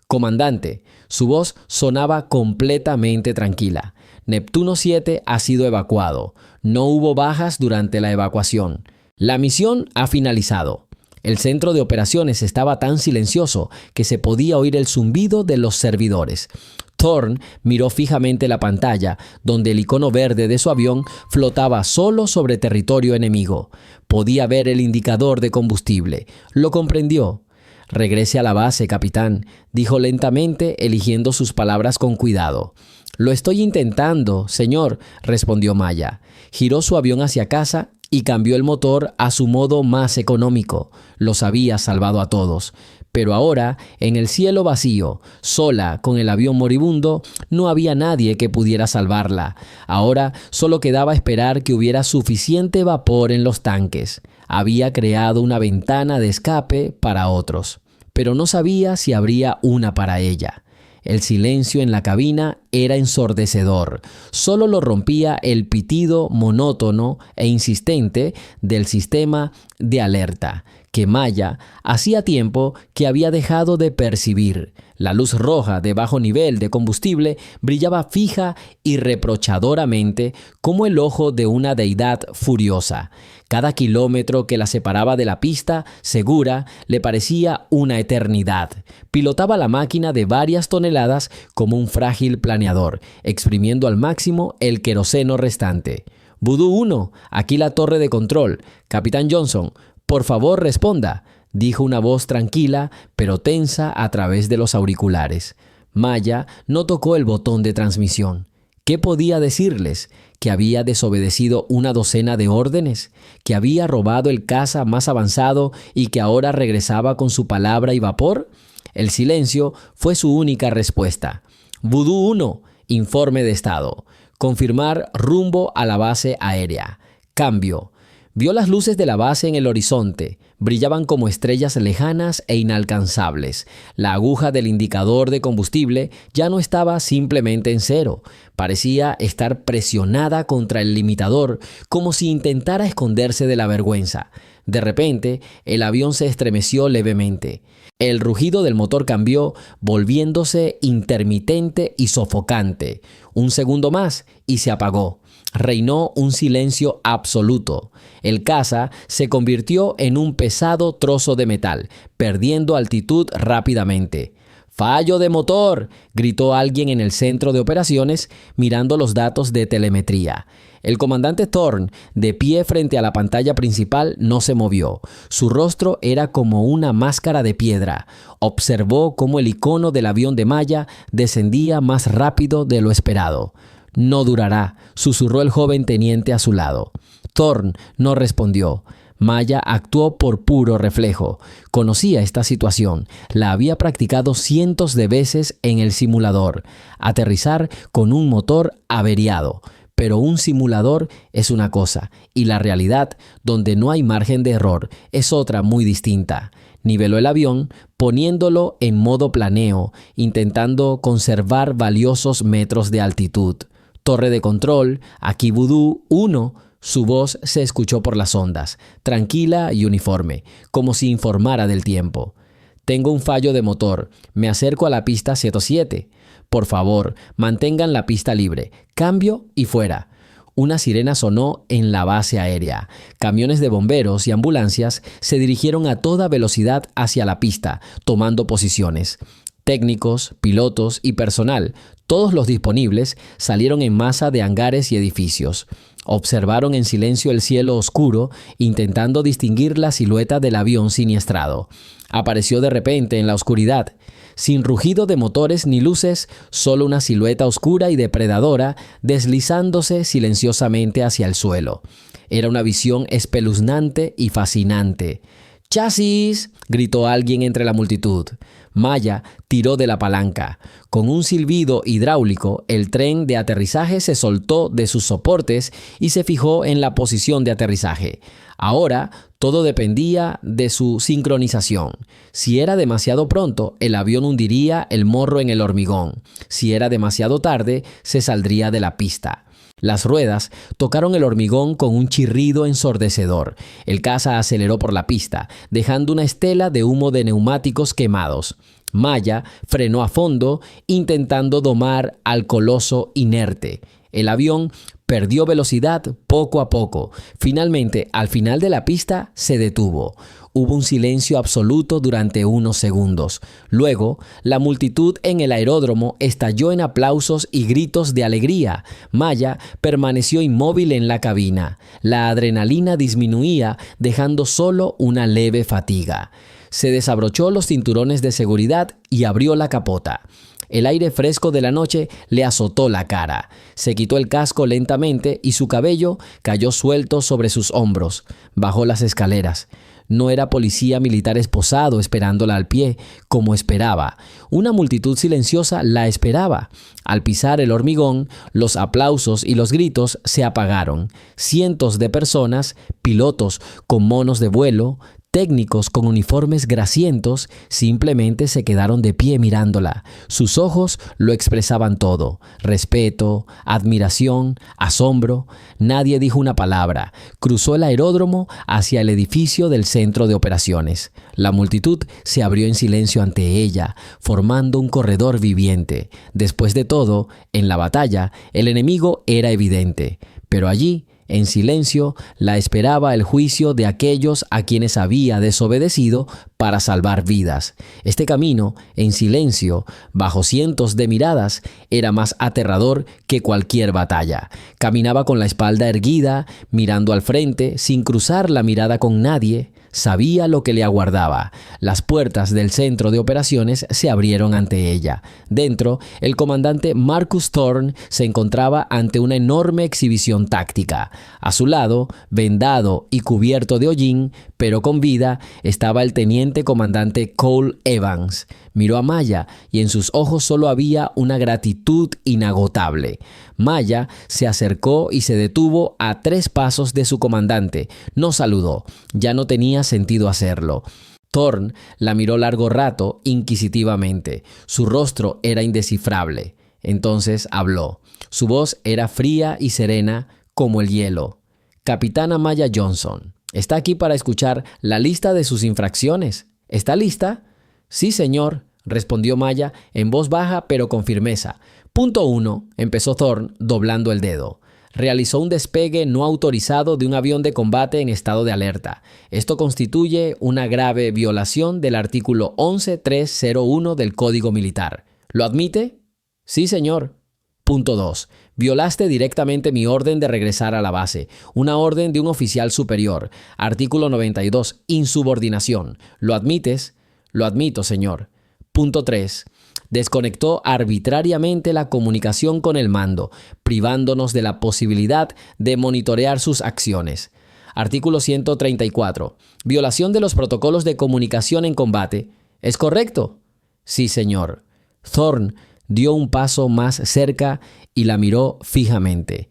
«Comandante», su voz sonaba completamente tranquila. «Neptuno 7 ha sido evacuado. No hubo bajas durante la evacuación. La misión ha finalizado». El centro de operaciones estaba tan silencioso que se podía oír el zumbido de los servidores. Thorne miró fijamente la pantalla, donde el icono verde de su avión flotaba solo sobre territorio enemigo. Podía ver el indicador de combustible. Lo comprendió. «Regrese a la base, capitán», dijo lentamente, eligiendo sus palabras con cuidado. «Lo estoy intentando, señor», respondió Maya. Giró su avión hacia casa y cambió el motor a su modo más económico. Los había salvado a todos. Pero ahora, en el cielo vacío, sola con el avión moribundo, no había nadie que pudiera salvarla. Ahora solo quedaba esperar que hubiera suficiente vapor en los tanques. Había creado una ventana de escape para otros, pero no sabía si habría una para ella. El silencio en la cabina era ensordecedor. Solo lo rompía el pitido monótono e insistente del sistema de alerta, que Maya hacía tiempo que había dejado de percibir. La luz roja de bajo nivel de combustible brillaba fija y reprochadoramente como el ojo de una deidad furiosa. Cada kilómetro que la separaba de la pista segura le parecía una eternidad. Pilotaba la máquina de varias toneladas como un frágil planeador, exprimiendo al máximo el queroseno restante. «Voodoo 1, aquí la torre de control. Capitán Johnson, por favor responda», dijo una voz tranquila pero tensa a través de los auriculares. Maya no tocó el botón de transmisión. ¿Qué podía decirles? ¿Que había desobedecido una docena de órdenes? ¿Que había robado el caza más avanzado y que ahora regresaba con su palabra y vapor? El silencio fue su única respuesta. «Voodoo 1, informe de estado. Confirmar rumbo a la base aérea. Cambio». Vio las luces de la base en el horizonte. Brillaban como estrellas lejanas e inalcanzables. La aguja del indicador de combustible ya no estaba simplemente en 0. Parecía estar presionada contra el limitador, como si intentara esconderse de la vergüenza. De repente, el avión se estremeció levemente. El rugido del motor cambió, volviéndose intermitente y sofocante. Un segundo más y se apagó. Reinó un silencio absoluto. El caza se convirtió en un pesado trozo de metal, perdiendo altitud rápidamente. «¡Fallo de motor!», gritó alguien en el centro de operaciones, mirando los datos de telemetría. El comandante Thorne, de pie frente a la pantalla principal, no se movió. Su rostro era como una máscara de piedra. Observó cómo el icono del avión de Maya descendía más rápido de lo esperado. «No durará», susurró el joven teniente a su lado. Thorne no respondió. Maya actuó por puro reflejo. Conocía esta situación, la había practicado cientos de veces en el simulador. Aterrizar con un motor averiado. Pero un simulador es una cosa y la realidad, donde no hay margen de error, es otra muy distinta. Niveló el avión poniéndolo en modo planeo, intentando conservar valiosos metros de altitud. Torre de control, aquí Vudú 1. Su voz se escuchó por las ondas, tranquila y uniforme, como si informara del tiempo. Tengo un fallo de motor. Me acerco a la pista 107. Por favor, mantengan la pista libre. Cambio y fuera. Una sirena sonó en la base aérea. Camiones de bomberos y ambulancias se dirigieron a toda velocidad hacia la pista, tomando posiciones. Técnicos, pilotos y personal, todos los disponibles, salieron en masa de hangares y edificios. Observaron en silencio el cielo oscuro, intentando distinguir la silueta del avión siniestrado. Apareció de repente en la oscuridad. Sin rugido de motores ni luces, solo una silueta oscura y depredadora deslizándose silenciosamente hacia el suelo. Era una visión espeluznante y fascinante. ¡Chasis!, gritó alguien entre la multitud. Maya tiró de la palanca. Con un silbido hidráulico, el tren de aterrizaje se soltó de sus soportes y se fijó en la posición de aterrizaje. Ahora, todo dependía de su sincronización. Si era demasiado pronto, el avión hundiría el morro en el hormigón. Si era demasiado tarde, se saldría de la pista. Las ruedas tocaron el hormigón con un chirrido ensordecedor. El caza aceleró por la pista, dejando una estela de humo de neumáticos quemados. Maya frenó a fondo, intentando domar al coloso inerte. El avión perdió velocidad poco a poco. Finalmente, al final de la pista, se detuvo. Hubo un silencio absoluto durante unos segundos. Luego, la multitud en el aeródromo estalló en aplausos y gritos de alegría. Maya permaneció inmóvil en la cabina. La adrenalina disminuía, dejando solo una leve fatiga. Se desabrochó los cinturones de seguridad y abrió la capota. El aire fresco de la noche le azotó la cara. Se quitó el casco lentamente y su cabello cayó suelto sobre sus hombros. Bajó las escaleras. No era policía militar esposado esperándola al pie, como esperaba. Una multitud silenciosa la esperaba. Al pisar el hormigón, los aplausos y los gritos se apagaron. Cientos de personas, pilotos con monos de vuelo, técnicos con uniformes grasientos, simplemente se quedaron de pie mirándola. Sus ojos lo expresaban todo: respeto, admiración, asombro. Nadie dijo una palabra. Cruzó el aeródromo hacia el edificio del centro de operaciones. La multitud se abrió en silencio ante ella, formando un corredor viviente. Después de todo, en la batalla, el enemigo era evidente. Pero allí, en silencio, la esperaba el juicio de aquellos a quienes había desobedecido para salvar vidas. Este camino, en silencio, bajo cientos de miradas, era más aterrador que cualquier batalla. Caminaba con la espalda erguida, mirando al frente, sin cruzar la mirada con nadie. Sabía lo que le aguardaba. Las puertas del centro de operaciones se abrieron ante ella. Dentro, el comandante Marcus Thorne se encontraba ante una enorme exhibición táctica. A su lado, vendado y cubierto de hollín, pero con vida, estaba el teniente comandante Cole Evans. Miró a Maya y en sus ojos solo había una gratitud inagotable. Maya se acercó y se detuvo a 3 pasos de su comandante. No saludó. Ya no tenía sentido hacerlo. Thorne la miró largo rato, inquisitivamente. Su rostro era indescifrable. Entonces habló. Su voz era fría y serena como el hielo. Capitana Maya Johnson, está aquí para escuchar la lista de sus infracciones. ¿Está lista? Sí, señor, respondió Maya en voz baja pero con firmeza. Punto 1, empezó Thorne doblando el dedo. Realizó un despegue no autorizado de un avión de combate en estado de alerta. Esto constituye una grave violación del artículo 11301 del Código Militar. ¿Lo admite? Sí, señor. Punto 2. Violaste directamente mi orden de regresar a la base. Una orden de un oficial superior. Artículo 92. Insubordinación. ¿Lo admites? Lo admito, señor. Punto 3. Desconectó arbitrariamente la comunicación con el mando, privándonos de la posibilidad de monitorear sus acciones. Artículo 134. Violación de los protocolos de comunicación en combate. ¿Es correcto? Sí, señor. Thorn dio un paso más cerca y la miró fijamente.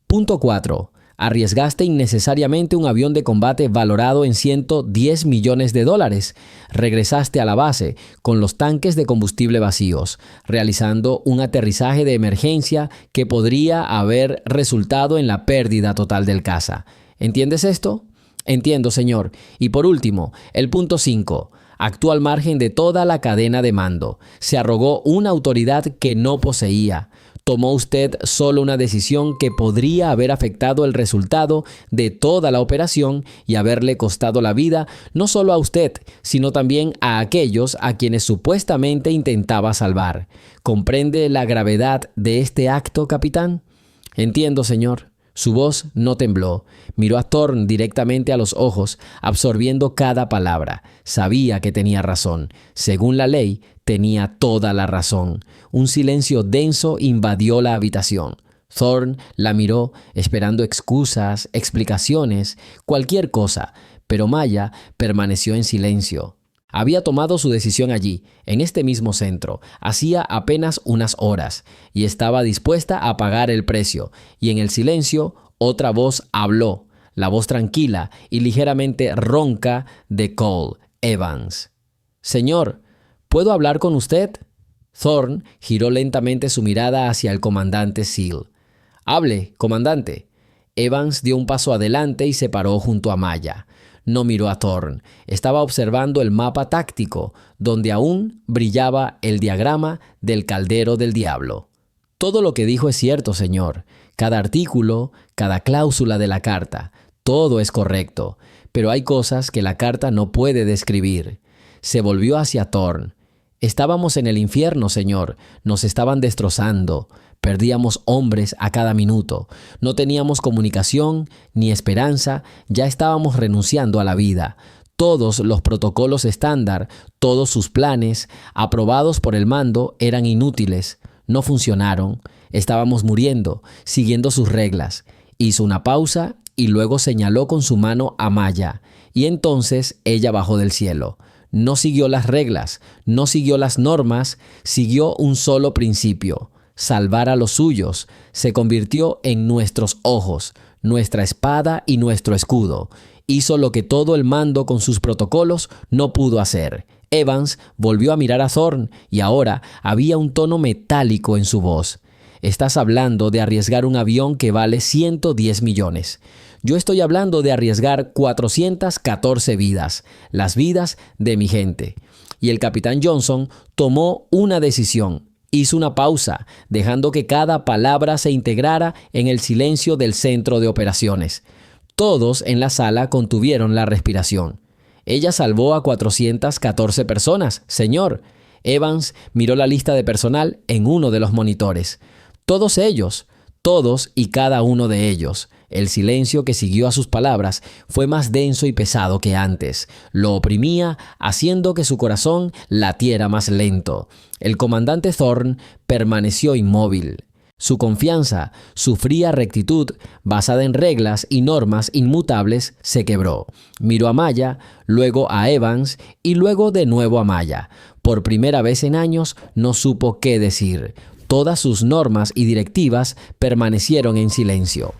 Punto 4. Arriesgaste innecesariamente un avión de combate valorado en $110 millones. Regresaste a la base con los tanques de combustible vacíos, realizando un aterrizaje de emergencia que podría haber resultado en la pérdida total del caza. ¿Entiendes esto? Entiendo, señor. Y por último, el punto 5. Actuó al margen de toda la cadena de mando. Se arrogó una autoridad que no poseía. Tomó usted solo una decisión que podría haber afectado el resultado de toda la operación y haberle costado la vida no solo a usted, sino también a aquellos a quienes supuestamente intentaba salvar. ¿Comprende la gravedad de este acto, capitán? Entiendo, señor. Su voz no tembló. Miró a Thorn directamente a los ojos, absorbiendo cada palabra. Sabía que tenía razón. Según la ley, tenía toda la razón. Un silencio denso invadió la habitación. Thorn la miró, esperando excusas, explicaciones, cualquier cosa, pero Maya permaneció en silencio. Había tomado su decisión allí, en este mismo centro, hacía apenas unas horas, y estaba dispuesta a pagar el precio. Y en el silencio, otra voz habló, la voz tranquila y ligeramente ronca de Cole Evans. «Señor, ¿puedo hablar con usted?» Thorn giró lentamente su mirada hacia el comandante Seal. «Hable, comandante». Evans dio un paso adelante y se paró junto a Maya. No miró a Thorn. Estaba observando el mapa táctico, donde aún brillaba el diagrama del caldero del diablo. «Todo lo que dijo es cierto, señor. Cada artículo, cada cláusula de la carta, todo es correcto. Pero hay cosas que la carta no puede describir». Se volvió hacia Thorn. «Estábamos en el infierno, señor. Nos estaban destrozando. Perdíamos hombres a cada minuto. No teníamos comunicación ni esperanza. Ya estábamos renunciando a la vida. Todos los protocolos estándar, todos sus planes, aprobados por el mando, eran inútiles. No funcionaron. Estábamos muriendo, siguiendo sus reglas». Hizo una pausa y luego señaló con su mano a Maya. Y entonces ella bajó del cielo. No siguió las reglas, no siguió las normas, siguió un solo principio: salvar a los suyos. Se convirtió en nuestros ojos, nuestra espada y nuestro escudo. Hizo lo que todo el mando con sus protocolos no pudo hacer. Evans volvió a mirar a Thorn y ahora había un tono metálico en su voz. «Estás hablando de arriesgar un avión que vale 110 millones. Yo estoy hablando de arriesgar 414 vidas, las vidas de mi gente». Y el capitán Johnson tomó una decisión. Hizo una pausa, dejando que cada palabra se integrara en el silencio del centro de operaciones. Todos en la sala contuvieron la respiración. «Ella salvó a 414 personas, señor». Evans miró la lista de personal en uno de los monitores. «Todos ellos, todos y cada uno de ellos». El silencio que siguió a sus palabras fue más denso y pesado que antes. Lo oprimía, haciendo que su corazón latiera más lento. El comandante Thorn permaneció inmóvil. Su confianza, su fría rectitud, basada en reglas y normas inmutables, se quebró. Miró a Maya, luego a Evans y luego de nuevo a Maya. Por primera vez en años no supo qué decir. Todas sus normas y directivas permanecieron en silencio.